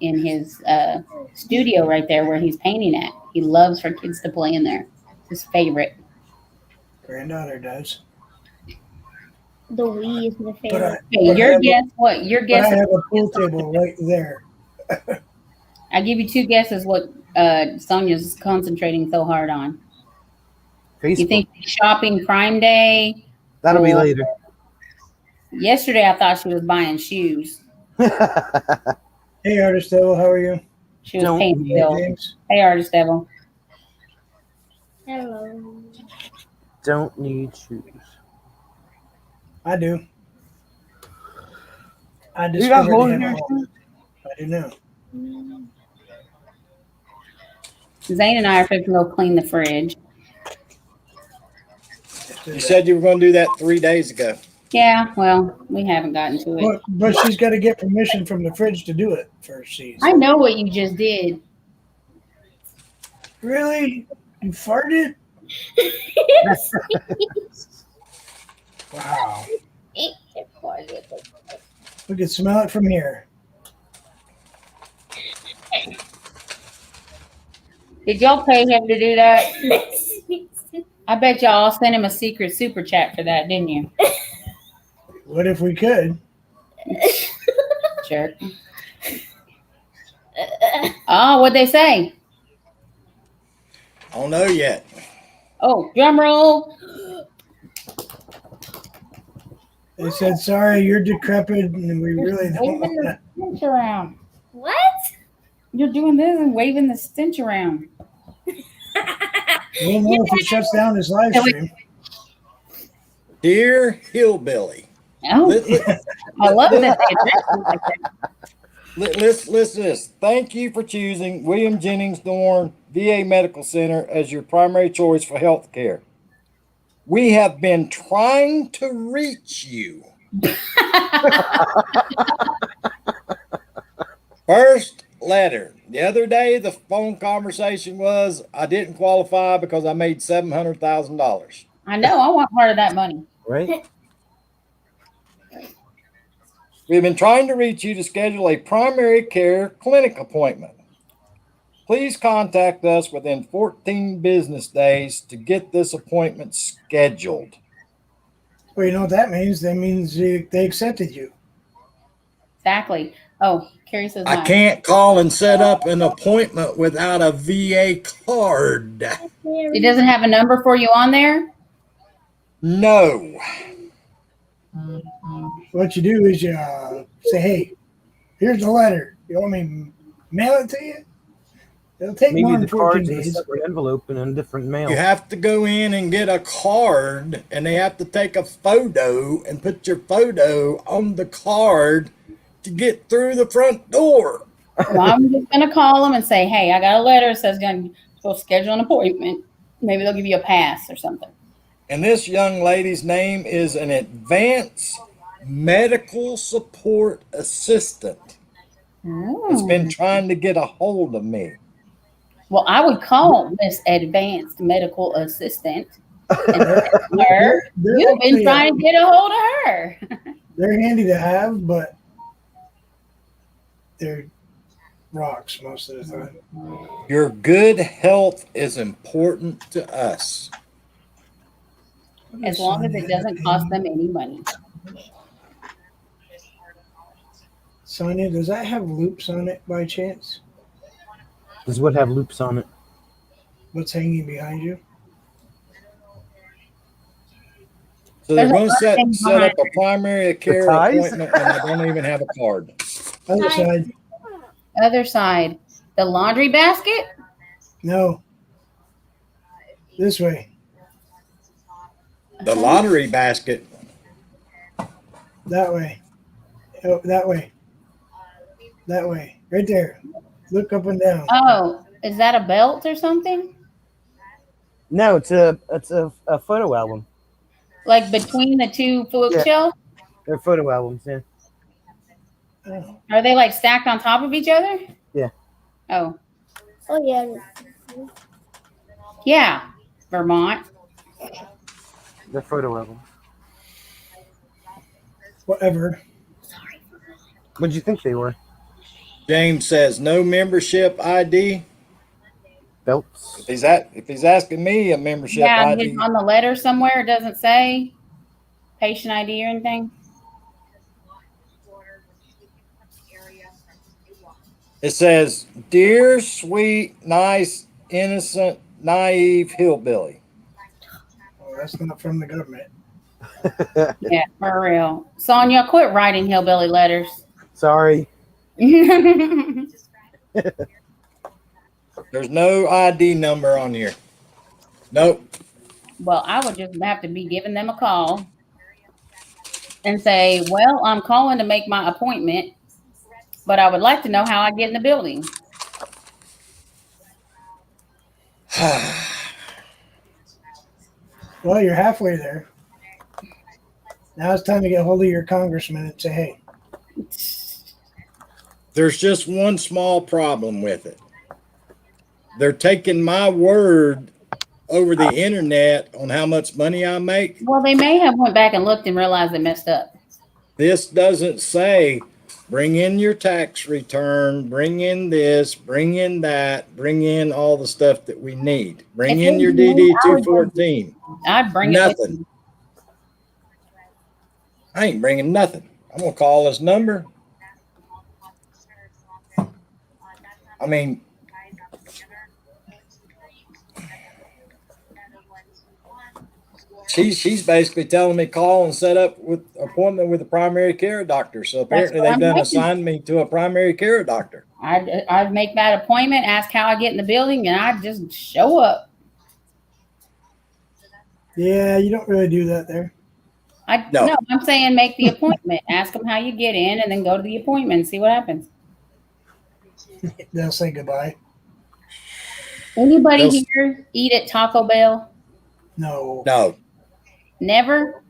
studio right there where he's painting at. He loves for kids to play in there. His favorite. granddaughter does. The Wii is my But favorite. Okay, I your have guess what? Your but guess. I have a pool table right there. I give you 2 guesses what Sonia's concentrating so hard on. Facebook. You think shopping Prime Day? That'll be or- later. Yesterday, I thought she was buying shoes. Hey, Artist Devil, how are you? She was Don't paying Hey, bills. James. Hey, Artist Devil. Hello. Don't need shoes. I do. I You got discovered holes they in have your a hole. shoes? I do know. Zane and I are fixing to go clean the fridge. You said you were going to do that 3 days ago. Yeah, well, we haven't gotten to it. But she's got to get permission from the fridge to do it first. I know what you just did. Really? You farted? Wow. We could smell it from here. Did y'all pay him to do that? I bet y'all sent him a secret super chat for that, didn't you? What if we could? Jerk. Oh, what'd they say? I don't know yet. Oh, drum roll. They said, sorry, you're decrepit and we really don't Waving want the to. stench around. What? You're doing this and waving the stench around. We'll know if he shuts down his live stream. Dear Hillbilly. Oh, I love that. Listen to this. Thank you for choosing William Jennings Dorn VA Medical Center as your primary choice for health care. We have been trying to reach you. First letter. The other day, the phone conversation was, I didn't qualify because I made $700,000. I know. I want part of that money. Right? We've been trying to reach you to schedule a primary care clinic appointment. Please contact us within 14 business days to get this appointment scheduled. Well, you know what that means? That means they accepted you. Exactly. Oh, Carrie says I hi. can't call and set up an appointment without a VA card. It doesn't have a number for you on there? No. What you do is you say, hey, here's the letter. You want me to mail it to you? It'll take Maybe more the than 14 card's in a days. separate envelope and in a different mail. You have to go in and get a card, and they have to take a photo and put your photo on the card to get through the front door. Well, I'm just going to call them and say, hey, I got a letter that says going to schedule an appointment. Maybe they'll give you a pass or something. And this young lady's name is an advanced medical support assistant. It's been trying to get a hold of me. Well, I would call Miss Advanced Medical Assistant and tell her you've been trying to get a hold of her. They're handy to have, but they're rocks most of the time. Your good health is important to us. As long as it doesn't cost them any money. Sonia, does that have loops on it by chance? Does what have loops on it? What's hanging behind you? So they're going to set up a primary care ties? appointment, and I don't even have a card. Other side. Other side. The laundry basket? No. This way. The lottery basket. That way. Oh, that way. That way. Right there. Look up and down. Oh, is that a belt or something? No, it's a photo album. Like between the two bookshelves? They're photo albums, yeah. Oh. Are they like stacked on top of each other? Yeah. Oh. Oh yeah. Yeah. Vermont. They're photo albums. Whatever. What'd you think they were? James says no membership ID. Belts. If he's asking me a membership Yeah, ID, it's on the letter somewhere. It doesn't say patient ID or anything. it says, "Dear, sweet, nice, innocent, naive hillbilly." Oh, that's not from the government. Yeah, for real. Sonia, quit writing hillbilly letters. Sorry. There's no ID number on here. Nope. Well, I would just have to be giving them a call and say, well, I'm calling to make my appointment, but I would like to know how I get in the building. Well, you're halfway there. Now it's time to get a hold of your congressman and say, hey. There's just one small problem with it. They're taking my word over the internet on how much money I make. Well, they may have went back and looked and realized they messed up. This doesn't say bring in your tax return, bring in this, bring in that, bring in all the stuff that we need. Bring in your DD 214. I'd bring it with Nothing. I ain't bringing nothing. I'm going to call this number. I mean, she's basically telling me call and set up with appointment with a primary care doctor. So apparently they've done assigned me to a primary care doctor. I'd make that appointment, ask how I get in the building, and I'd just show up. Yeah, you don't really do that there. No, I'm saying make the appointment. Ask them how you get in, and then go to the appointment and see what happens. They'll say goodbye. Anybody here eat at Taco Bell? No. No. Never?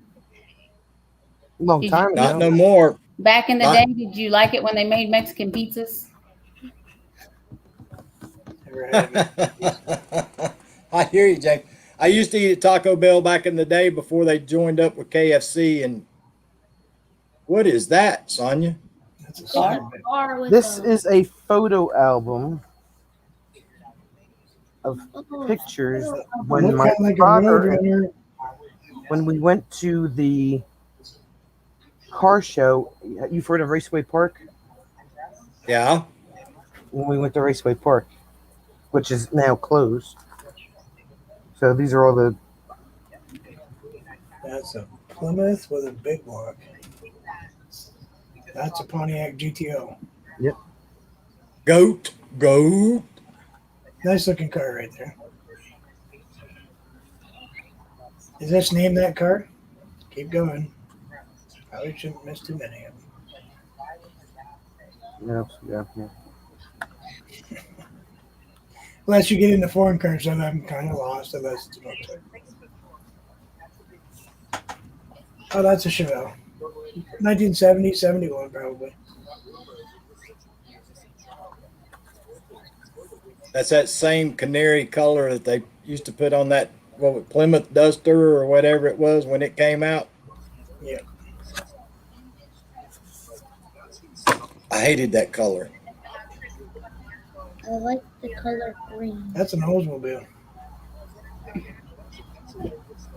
Long time ago. Not no more. Back in the day, did you like it when they made Mexican pizzas? Never had it. I hear you, Jake. I used to eat at Taco Bell back in the day before they joined up with KFC, and What is that, Sonia? That's a It's Car? sign. a car with This a, is a photo album of oh, pictures oh, when Look my kind of like a father, roadrunner. when we went to the car show. You've heard of Raceway Park? Yeah. When we went to Raceway Park, which is now closed. So these are all the. That's a Plymouth with a big block. That's a Pontiac GTO. Goat. Nice looking car right there. Is this name that car? Keep going. Probably shouldn't miss too many of them. Yeah. Unless you get into foreign cars, then I'm kind of lost. Unless it's motorcycle. Oh, that's a Chevelle. 1970, 71 probably. That's that same canary color that they used to put on that Plymouth Duster or whatever it was when it came out. Yeah. I hated that color. I like the color green. That's an Oldsmobile.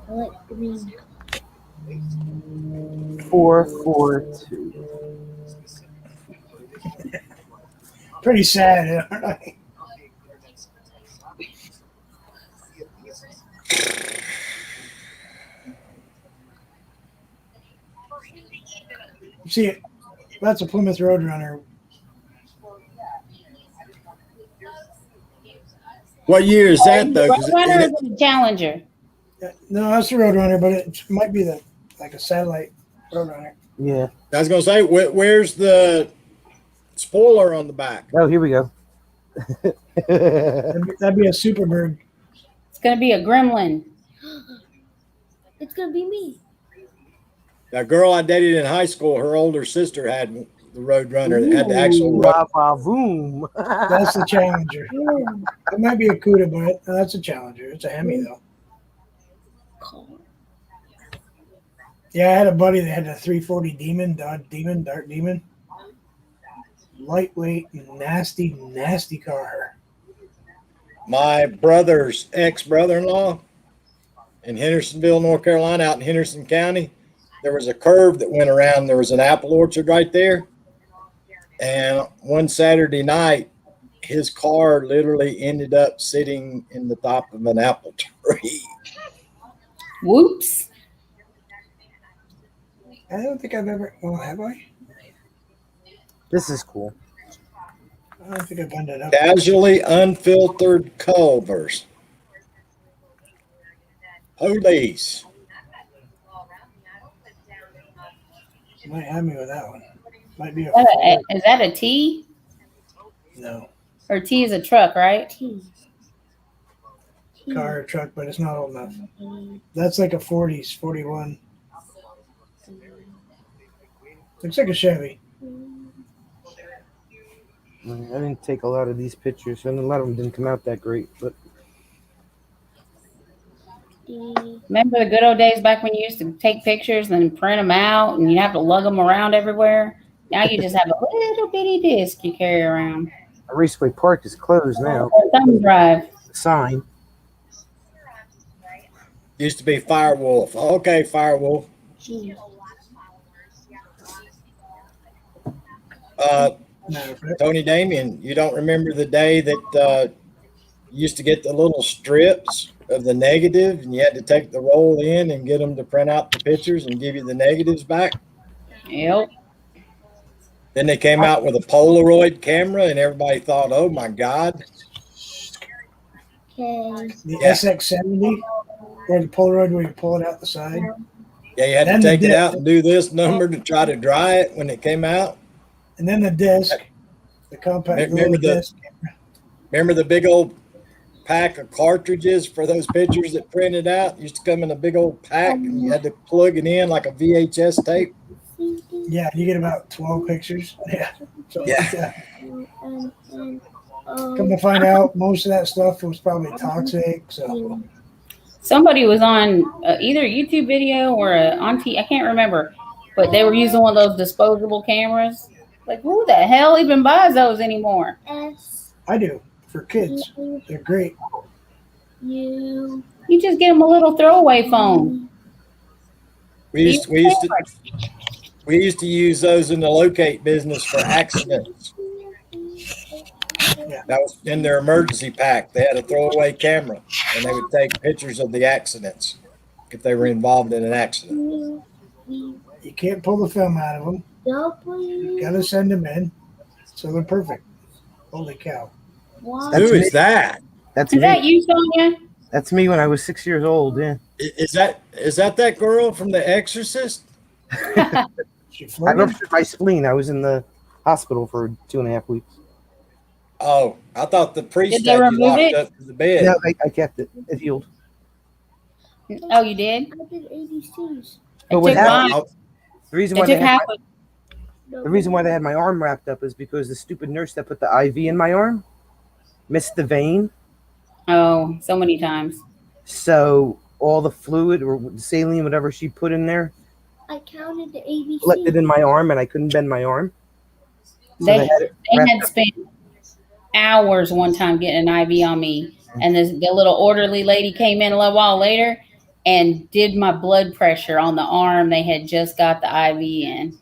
I like green. 442. Pretty sad, aren't I? See, that's a Plymouth Roadrunner. What year is that though? 'Cause Roadrunner is a Challenger. No, that's a Roadrunner, but it might be like a satellite Roadrunner. Yeah. I was gonna say, where's the spoiler on the back? Oh, here we go. That'd be a Superbird. It's going to be a Gremlin. It's gonna be me. That girl I dated in high school, her older sister had the Roadrunner that had the actual road. Voom. That's the Challenger. It might be a Cuda, but that's a Challenger. It's a Hemi though. Car. Yeah, I had a buddy that had a 340 Demon, Dodge Demon, Dark Demon. Lightweight, nasty car. My brother's ex-brother-in-law in Hendersonville, North Carolina, out in Henderson County, there was a curve that went around. There was an apple orchard right there. And one Saturday night, his car literally ended up sitting in the top of an apple tree. Whoops. I don't think I've ever. Well, have I? This is cool. I don't think I've done that up. Casually unfiltered Culvers. Police. You might have me with that one. Might be a Is that a T? no Or T is a truck, right? T. car or truck, but it's not old enough. That's like a 40s, 41. Looks like a Chevy. I didn't take a lot of these pictures, and a lot of them didn't come out that great. But Remember the good old days back when you used to take pictures and print them out and you have to lug them around everywhere? Now you just have a little bitty disc you carry around. Raceway Park is closed now. A thumb drive. Sign. Used to be Firewolf. Okay, Firewolf. G. Tony Damien, you don't remember the day that you used to get the little strips of the negative and you had to take the roll in and get them to print out the pictures and give you the negatives back? Yep. Then they came out with a Polaroid camera and everybody thought, oh my God. Okay. The Yeah. SX70 or the Polaroid where you pull it out the side. Yeah, you had to Then the take it disc. out and do this number to try to dry it when it came out. And then the disc, the compact Remember little disc. Remember the big old pack of cartridges for those pictures that printed out? It used to come in a big old pack and you had to plug it in like a VHS tape. Yeah, you get about 12 pictures. Yeah. So Yeah. Come to find out, most of that stuff was probably toxic. So Somebody was on either a YouTube video or on TV. I can't remember, But they were using one of those disposable cameras. Like, who the hell even buys those anymore? S I do for kids. U They're great. U. You just get them a little throwaway phone. We used to use those in the locate business for accidents. Yeah. That was in their emergency pack. They had a throwaway camera, and they would take pictures of the accidents if they were involved in an accident. U V You can't pull the film out of them. W Got to send them in, so they're perfect. Holy cow! Y. That's Who me. is that? That's Is that me. you, Sonia? That's me when I was 6 years old. Yeah. Is that girl from The Exorcist? She I floated. ruptured my spleen. I was in the hospital for 2.5 weeks. Oh, I thought the priest Did they had you remove locked it? up to the bed. No, I kept it. It healed. Oh, you did? I did ABCs. But what took happened? mine. The reason It why they took had half. the reason why they had my arm wrapped up is because the stupid nurse that put the IV in my arm missed the vein, Oh, so many times. so all the fluid or saline, whatever she put in there, I counted the ABCs. collected in my arm, and I couldn't bend my arm. So They they had it They wrapped had spent hours one time getting an IV on me, and the little orderly lady came in a little while later and did my blood pressure on the arm they had just got the IV in.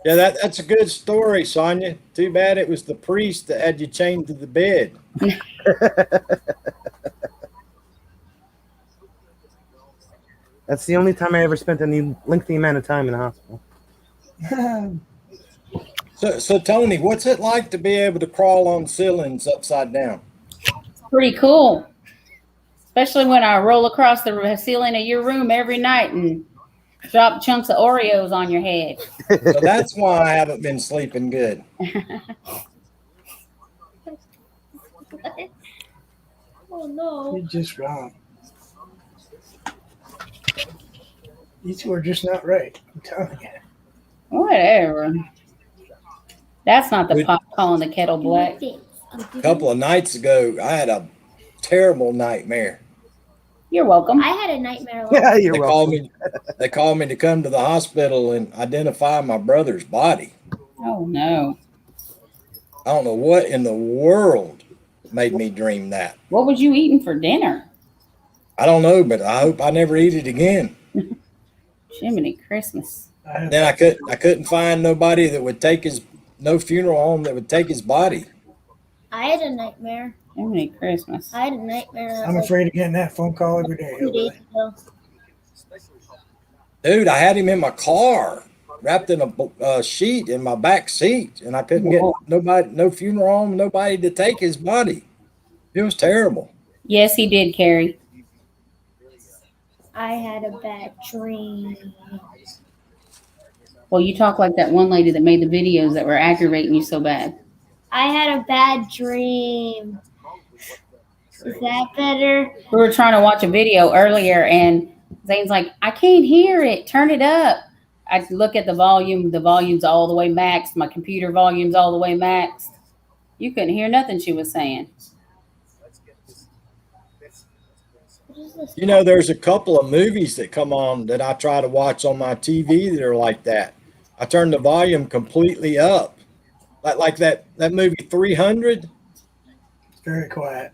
Yeah, that's a good story, Sonia. Too bad it was the priest that had you chained to the bed. That's the only time I ever spent any lengthy amount of time in the hospital. So Tony, what's it like to be able to crawl on ceilings upside down? Pretty cool, especially when I roll across the ceiling of your room every night and drop chunks of Oreos on your head. So that's why I haven't been sleeping good. Oh no. You're just wrong. You two are just not right. I'm telling you. Whatever. That's not the Good. pot calling the kettle black. A couple of nights ago, I had a terrible nightmare. You're welcome. I had a nightmare last Yeah, you're They welcome. called me. They called me to come to the hospital and identify my brother's body. Oh no. I don't know what in the world made me dream that. What was you eating for dinner? I don't know, but I hope I never eat it again. Jiminy Christmas. Then I couldn't find nobody that would take no funeral home that would take his body. I had a nightmare. Jiminy Christmas. I had a nightmare I'm afraid of getting that phone call every day. 2 days ago. Dude, I had him in my car, wrapped in a sheet in my back seat, and I couldn't get no funeral home, nobody to take his body. It was terrible. Yes, he did, Carrie. I had a bad dream. Well, you talk like that one lady that made the videos that were aggravating you so bad. I had a bad dream. Is that better? We were trying to watch a video earlier, and Zane's like, I can't hear it. Turn it up. I look at the volume. The volume's all the way maxed. My computer volume's all the way maxed. You couldn't hear nothing she was saying. What is this? You know, there's a couple of movies that come on that I try to watch on my TV that are like that. I turn the volume completely up. Like that movie 300. Very quiet.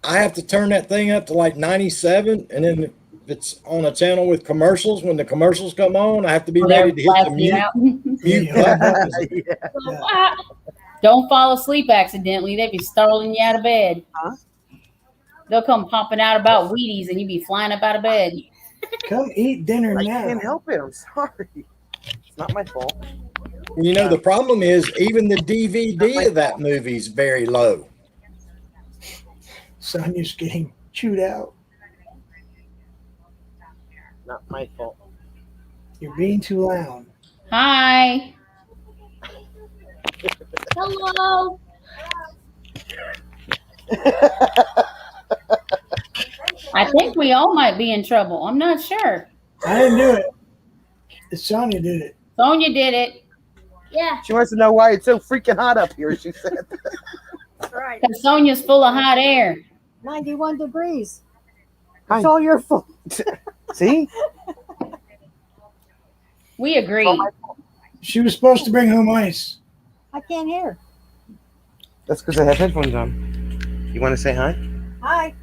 I have to turn that thing up to like 97, and then if it's on a channel with commercials, when the commercials come on, I have to be ready to hit the Blasting you out. mute button. Yeah. Don't fall asleep accidentally. They be startling you out of bed. Huh? They'll come popping out about Wheaties, and you be flying up out of bed. Come eat dinner I now. can't help it. I'm sorry. It's not my fault. You know, the problem is even the DVD of that movie is very low. Sonia's getting chewed out. Not my fault. You're being too loud. Hi. Hello. I think we all might be in trouble. I'm not sure. I didn't do it. Sonia did it. Sonia did it. Yeah. She wants to know why it's so freaking hot up here, she said. Right. Because Sonia's full of hot air. 91 degrees. Hi. It's all your fault. See? We agree. She was supposed to bring home ice. I can't hear. That's because I have headphones on. You want to say hi? Hi.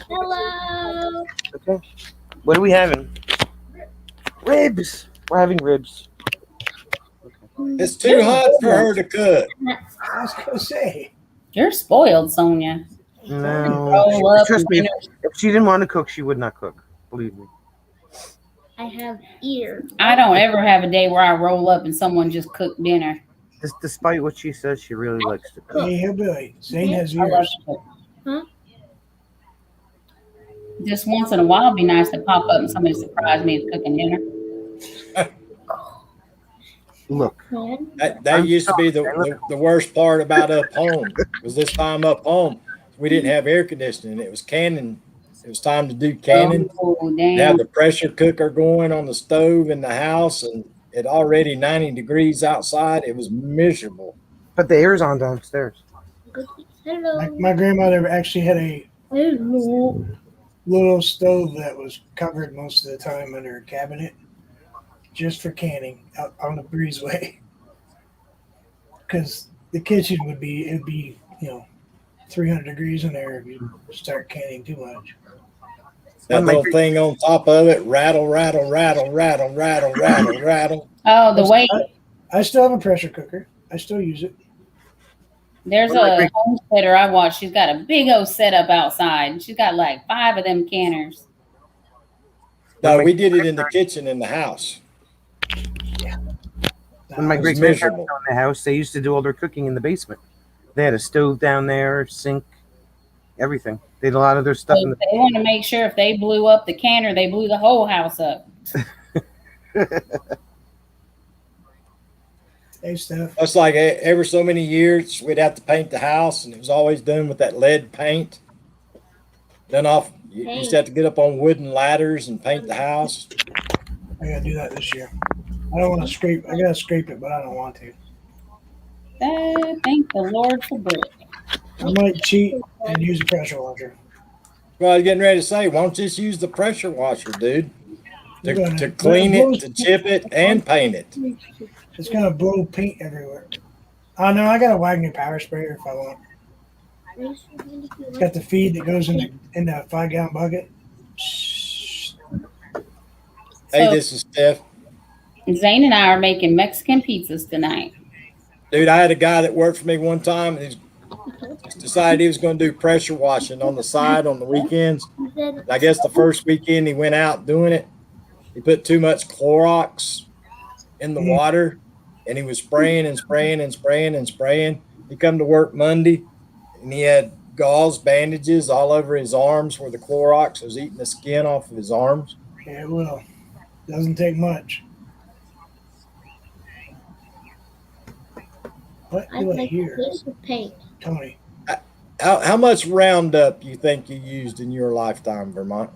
Hello. Okay. What are we having? Ribs. We're having ribs. It's too hot for her to cook. I was gonna say. You're spoiled, Sonia. No. Roll up Trust me, and if she didn't want to cook, she would not cook. Believe me. I have ears. I don't ever have a day where I roll up and someone just cooked dinner. Despite what she says, she really likes to cook. Hey, hillbilly. Zane has I love ears. to cook. Huh? Just once in a while, it'd be nice to pop up and somebody surprise me with cooking dinner. Look. That used to be the worst part about up home. Was this time up home, we didn't have air conditioning. It was canning. It was time to do canning. Oh, They damn. had the pressure cooker going on the stove in the house, and it already 90 degrees outside. It was miserable. But the air's on downstairs. Hello. My grandmother actually had a Hello. little stove that was covered most of the time under her cabinet, just for canning out on the breezeway. Because the kitchen it'd be 300 degrees in there if you start canning too much. That little thing on top of it, rattle, rattle, rattle, rattle, rattle, rattle, rattle. Oh, the way I still have a pressure cooker. I still use it. there's a homesteader I watch. She's got a big old setup outside. She's got like 5 of them canners. No, we did it in the kitchen in the house. When my It was great grandparents miserable. owned the house, they used to do all their cooking in the basement. They had a stove down there, sink, everything. They had a lot of their stuff So in the. they want to make sure if they blew up the canner, they blew the whole house up. Hey, Steph. That's like every so many years we'd have to paint the house, and it was always done with that lead paint. Then you used to have to get up on wooden ladders and paint the house. I gotta do that this year. I don't want to scrape. I gotta scrape it, but I don't want to. Thank the Lord for brick. I might cheat and use a pressure washer. Well, I was getting ready to say, why don't you just use the pressure washer, dude? You're gonna- To clean it, to chip it, and paint it. It's gonna blow paint everywhere. Oh no, I got a Wagner power sprayer if I want. It's got the feed that goes in the 5-gallon bucket. Hey, So- this is Steph. Zane and I are making Mexican pizzas tonight. Dude, I had a guy that worked for me one time, and he decided he was going to do pressure washing on the side on the weekends. I guess the first weekend he went out doing it, he put too much Clorox in the water, and he was spraying and spraying and spraying and spraying. He come to work Monday, and he had gauze bandages all over his arms where the Clorox was eating the skin off of his arms. Yeah, it will. Doesn't take much. What I'd do I like a hear, piece of paint. Tony? How much Roundup you think you used in your lifetime, Vermont?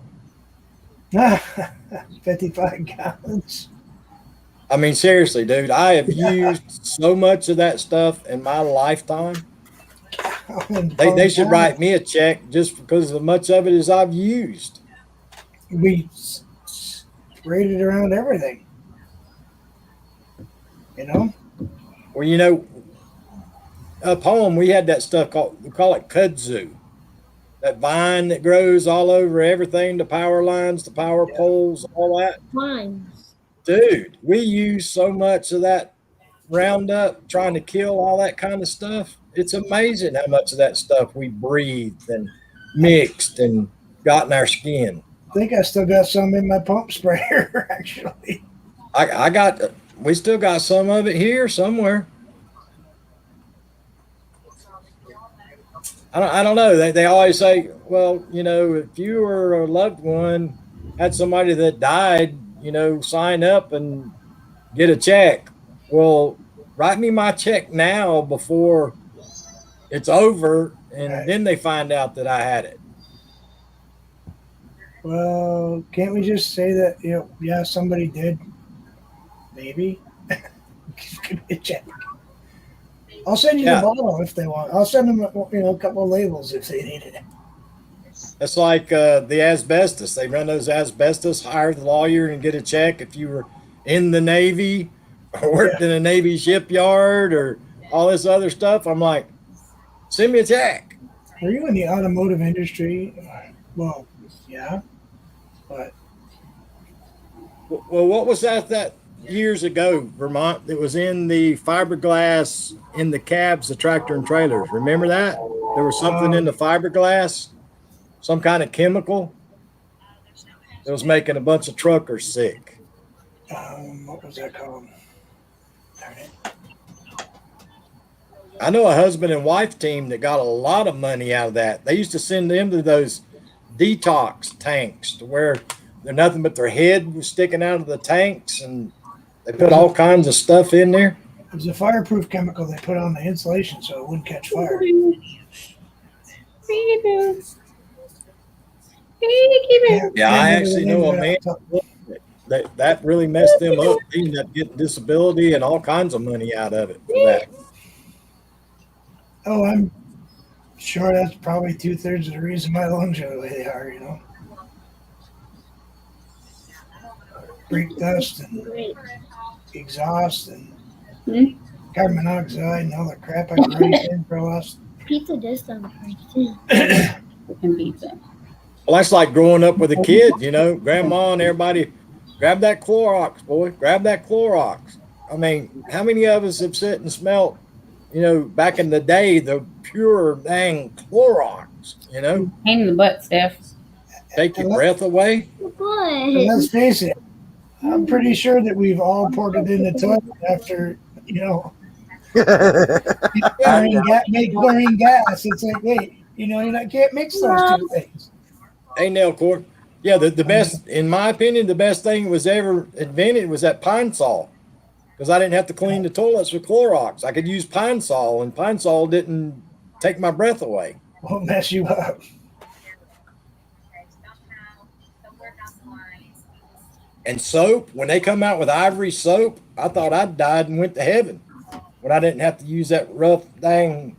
55 gallons. I mean, seriously, dude, I have used so much of that stuff in my lifetime. They should write me a check just because of much of it as I've used. We sprayed it around everything. You know? Well, up home we had that stuff we call it kudzu. That vine that grows all over everything, the power lines, the power poles, all that. Mines. Dude, we use so much of that Roundup trying to kill all that kind of stuff. It's amazing how much of that stuff we breathed and mixed and got in our skin. I think I still got some in my pump sprayer, actually. We still got some of it here somewhere. I don't know. They always say, well, if you or a loved one had somebody that died, sign up and get a check. Well, write me my check now before it's over, and then they find out that I had it. Well, can't we just say that, somebody did? Maybe. Give me a check. I'll send you the bottle if they want. I'll send them, a couple of labels if they need it. That's like the asbestos. They run those asbestos, hire the lawyer and get a check if you were in the Navy or worked in a Navy shipyard or all this other stuff. I'm like, send me a check. Are you in the automotive industry? Well, yeah, but Well, what was that years ago, Vermont, that was in the fiberglass in the cabs, the tractor and trailers? Remember that? There was something in the fiberglass, some kind of chemical that was making a bunch of truckers sick. what was that called? Darn it. I know a husband and wife team that got a lot of money out of that. They used to send them to those detox tanks to where they're nothing but their head was sticking out of the tanks, and they put all kinds of stuff in there. It was a fireproof chemical they put on the insulation so it wouldn't catch fire. Yeah, I actually know a man that really messed them up. They ended up getting disability and all kinds of money out of it for that. Oh, I'm sure that's probably 2/3 of the reason my lungs are the way they are, you know. Brake dust and exhaust and carbon monoxide and all the crap I've breathed in for the last. Pizza does sound pretty And pizza. Well, that's like growing up with a kid, you know, grandma and everybody, grab that Clorox, boy, grab that Clorox. I mean, how many of us have sit and smelt, you know, back in the day, the pure dang Clorox, you know? Pain in the butt, Steph. Take your breath away. And let's face it, I'm pretty sure that we've all poured it in the toilet after, you know, make chlorine gas. It's like, wait, you know, you can't mix those two things. Hey, Nail Cord. Yeah, the best, in my opinion, the best thing was ever invented was that Pine Sol. Because I didn't have to clean the toilets with Clorox. I could use Pine Sol, and Pine Sol didn't take my breath away. Won't mess you up. And soap, when they come out with Ivory soap, I thought I'd died and went to heaven when I didn't have to use that rough dang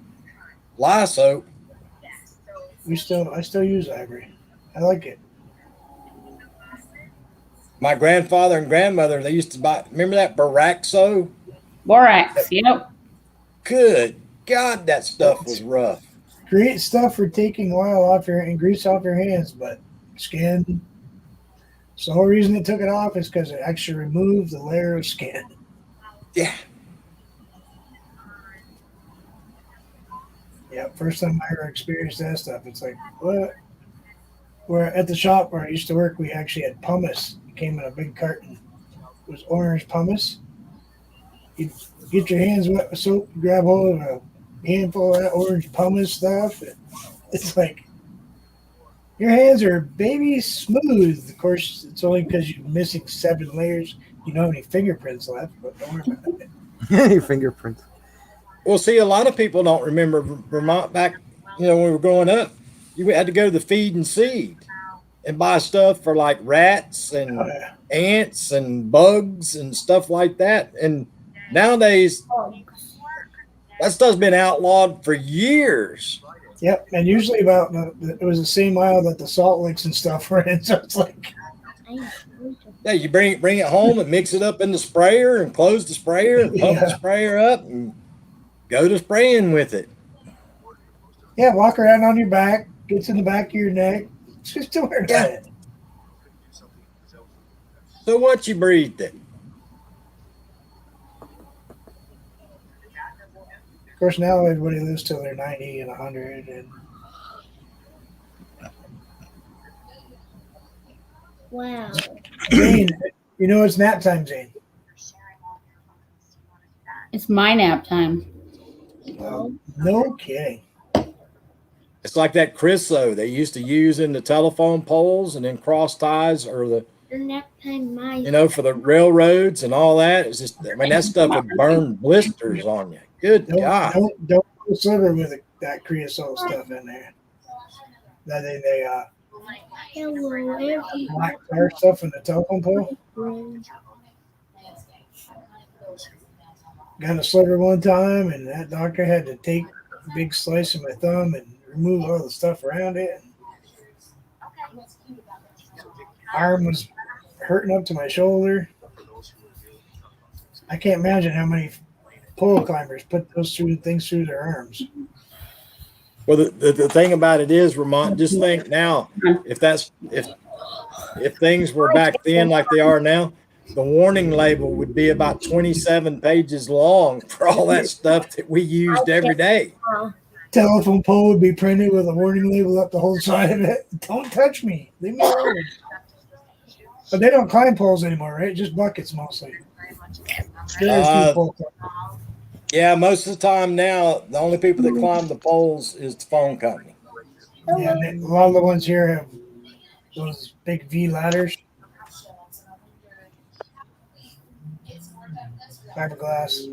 lye soap. I still use Ivory. I like it. My grandfather and grandmother, they used to buy, remember that Baraxo? Borax, yep. Good God, that stuff was rough. Great stuff for taking oil off and grease off your hands, but skin. So the whole reason they took it off is because it actually removed the layer of skin. Yeah. Yeah, first time I ever experienced that stuff, it's like, what? Where at the shop where I used to work, we actually had pumice. It came in a big carton. It was orange pumice. You get your hands wet with soap, you grab hold of a handful of that orange pumice stuff. It's like, your hands are baby smooth. Of course, it's only because you're missing 7 layers. You don't have any fingerprints left, but don't worry about it. Your fingerprints. Well, see, a lot of people don't remember Vermont back, you know, when we were growing up. You had to go to the feed and seed and buy stuff for like rats and ants and bugs and stuff like that. And nowadays, that stuff's been outlawed for years. Yep, and usually about it was the same aisle that the salt licks and stuff were in. So it's like, yeah, you bring it home and mix it up in the sprayer and close the sprayer and pump the sprayer up and go to spraying with it. yeah, walk around on your back, gets in the back of your neck. Just don't worry about it. So what you breathed it? Of course, now everybody lives till they're 90 and 100, and Wow. Zane, you know it's nap time, Zane. It's my nap time. No kidding. It's like that Criso they used to use in the telephone poles and then cross ties or the, Nap time, my. you know, for the railroads and all that. It's just, I mean, that stuff would burn blisters on you. Good God. Don't go sliver with that creosote stuff in there. That they Hello, everyone. black tar stuff in the telephone pole. Got a sliver one time, and that doctor had to take a big slice of my thumb and remove all the stuff around it. arm was hurting up to my shoulder. I can't imagine how many pole climbers put those things through their arms. Well, the thing about it is, Vermont, just think now, if things were back then like they are now, the warning label would be about 27 pages long for all that stuff that we used every day. Telephone pole would be printed with a warning label up the whole side of it. Don't touch me. Leave me alone. But they don't climb poles anymore, right? Just buckets mostly. Yeah, most of the time now, the only people that climb the poles is the phone company. Yeah, a lot of the ones here have those big V ladders. Fiberglass.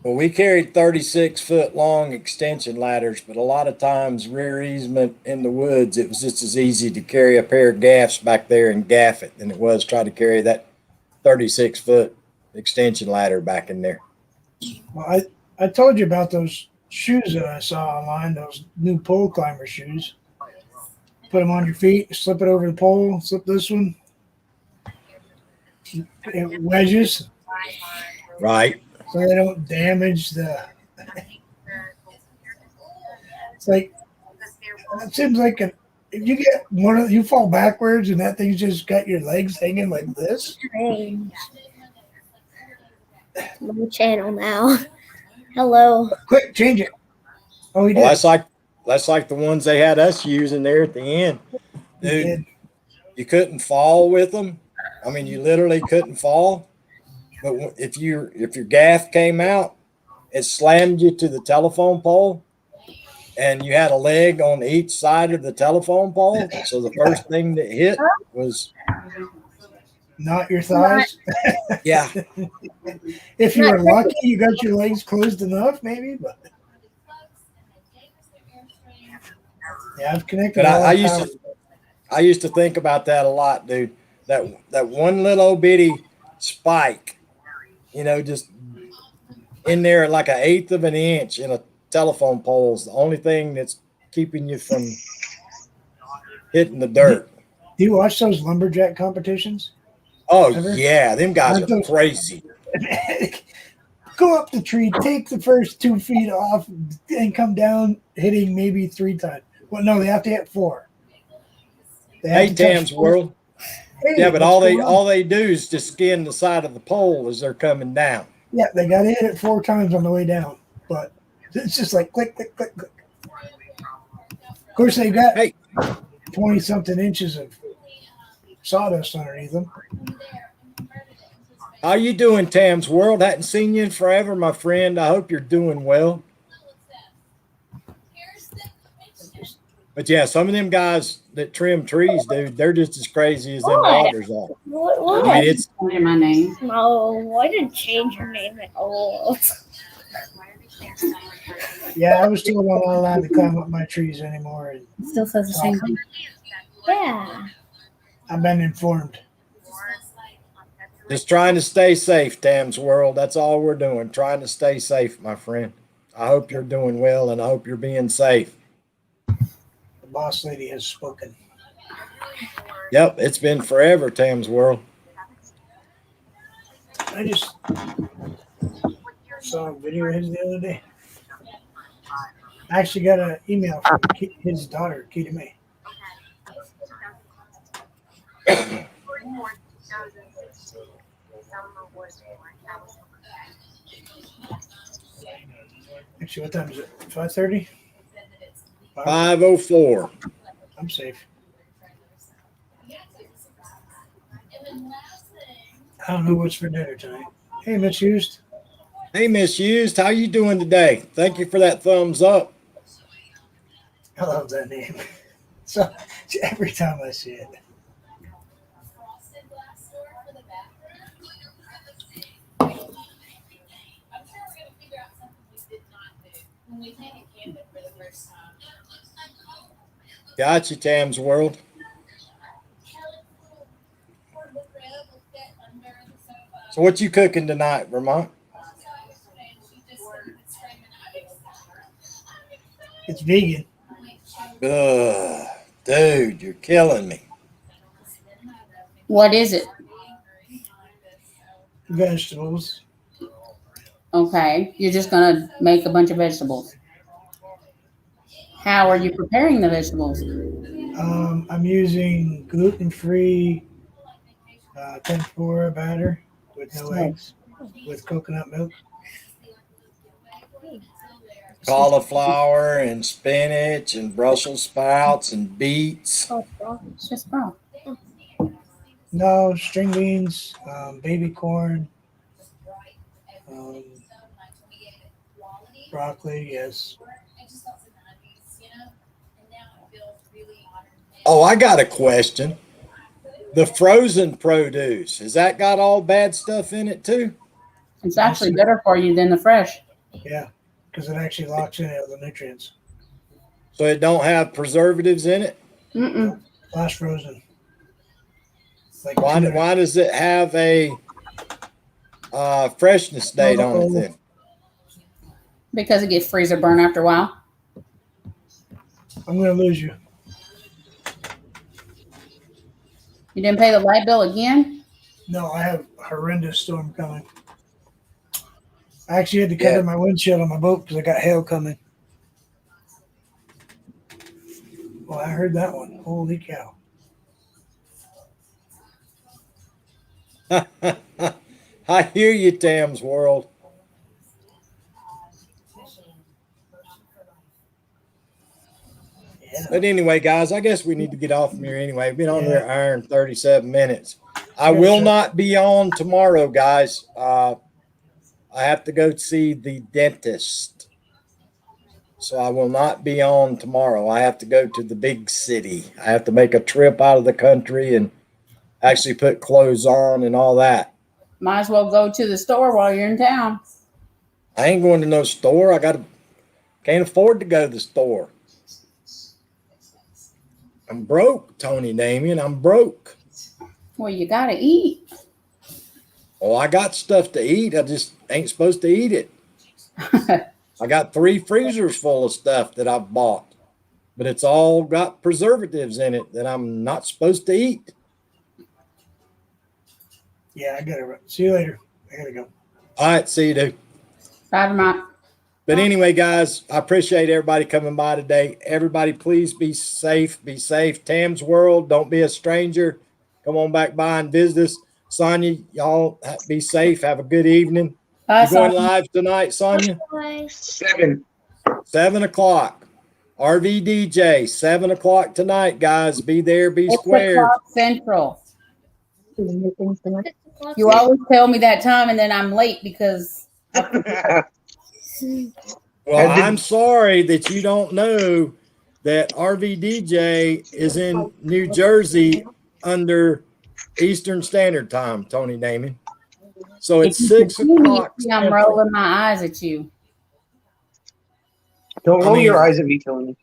Well, we carried 36-foot long extension ladders, but a lot of times rear easement in the woods, it was just as easy to carry a pair of gaffs back there and gaff it than it was try to carry that 36-foot extension ladder back in there. Well, I told you about those shoes that I saw online, those new pole climber shoes. Put them on your feet, slip it over the pole, slip this one. It wedges. Right. So they don't damage the. It's like it seems like if you get you fall backwards and that thing's just got your legs hanging like this. My channel now. Hello. Quick, change it. Oh, he did. Well, that's like the ones they had us using there at the end, dude. You couldn't fall with them. I mean, you literally couldn't fall. But if your gaff came out, it slammed you to the telephone pole, and you had a leg on each side of the telephone pole. So the first thing that hit was not your thighs. Yeah. If you were lucky, you got your legs closed enough, maybe. But yeah, I've connected. But I used to think about that a lot, dude. That one little bitty spike, just in there like an eighth of an inch in a telephone pole is the only thing that's keeping you from hitting the dirt. Do you watch those lumberjack competitions? Oh, yeah. Them guys are crazy. Go up the tree, take the first 2 feet off, and come down hitting maybe 3 times. Well, no, they have to hit 4. Hey, Tam's World. Hey, yeah, but all they do is just skin the side of the pole as they're coming down. Yeah, they got to hit it 4 times on the way down. But it's just like click, click, click, click. Of course, they got 20-something inches of sawdust underneath them. How you doing, Tam's World? Hadn't seen you in forever, my friend. I hope you're doing well. But yeah, some of them guys that trim trees, dude, they're just as crazy as them loggers are. What? I mean, it's my name. No, I didn't change your name at all. Yeah, I was told I'm not allowed to climb up my trees anymore. And still says the same thing. Yeah. I've been informed. just trying to stay safe, Tam's World. That's all we're doing, trying to stay safe, my friend. I hope you're doing well, and I hope you're being safe. The boss lady has spoken. Yep, it's been forever, Tam's World. I just saw a video of his the other day. I actually got an email from his daughter, Kita May. Actually, what time is it? 5:30? 5:04. I'm safe. I don't know what's for dinner tonight. Hey, Miss Hughes. Hey, Miss Hughes, how you doing today? Thank you for that thumbs up. I love that name. So every time I see it. Got you, Tam's World. So what you cooking tonight, Vermont? It's vegan. Ugh, dude, you're killing me. What is it? Vegetables. Okay, you're just gonna make a bunch of vegetables. How are you preparing the vegetables? I'm using gluten-free tempura batter with no eggs, with coconut milk. Cauliflower and spinach and Brussels sprouts and beets. It's just broth. No, string beans, baby corn, um, broccoli, yes. Oh, I got a question. The frozen produce, has that got all bad stuff in it too? It's actually better for you than the fresh. Yeah, because it actually locks in all the nutrients. So it don't have preservatives in it? Mm-mm. Flash frozen. Like Why does it have a freshness date on it then? Because it gets freezer burn after a while. I'm going to lose you. You didn't pay the light bill again? No, I have a horrendous storm coming. I actually had to cover my windshield on my boat because I got hail coming. Well, I heard that one. Holy cow. I hear you, Tam's World. Yeah. But anyway, guys, I guess we need to get off from here anyway. We've been on here an hour and 37 minutes. I will not be on tomorrow, guys. I have to go see the dentist. So I will not be on tomorrow. I have to go to the big city. I have to make a trip out of the country and actually put clothes on and all that. Might as well go to the store while you're in town. I ain't going to no store. Can't afford to go to the store. I'm broke, Tony Damien. I'm broke. Well, you gotta eat. Oh, I got stuff to eat. I just ain't supposed to eat it. I got 3 freezers full of stuff that I've bought, but it's all got preservatives in it that I'm not supposed to eat. Yeah, I got to see you later. I got to go. All right, see you, dude. Bye, Vermont. But anyway, guys, I appreciate everybody coming by today. Everybody, please be safe. Be safe. Tam's World, don't be a stranger. Come on back by and visit us. Sonia, y'all be safe. Have a good evening. Bye, You going Sonia. live tonight, Sonia? Bye. 7 o'clock. RV DJ, 7 o'clock tonight, guys. Be there, be 6 square. o'clock Central. You always tell me that time, and then I'm late because Well, I'm sorry that you don't know that RV DJ is in New Jersey under Eastern Standard Time, Tony Damon. So it's 6 o'clock. I'm rolling my eyes at you. Don't roll I mean, your eyes at me, Tony.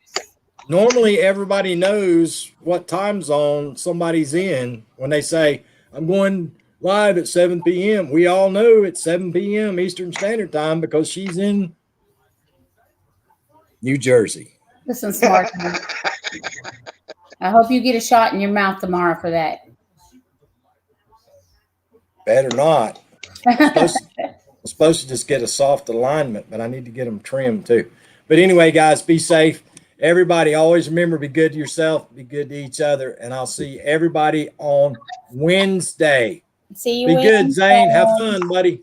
Normally, everybody knows what time zone somebody's in when they say, I'm going live at 7 p.m. We all know it's 7 p.m. Eastern Standard Time because she's in New Jersey. Listen, smart man. I hope you get a shot in your mouth tomorrow for that. Better not. I'm supposed to just get a soft alignment, but I need to get them trimmed too. But anyway, guys, be safe. Everybody, always remember, be good to yourself, be good to each other, and I'll see everybody on Wednesday. See you. Be good, Wednesday. Zane. Have fun, buddy.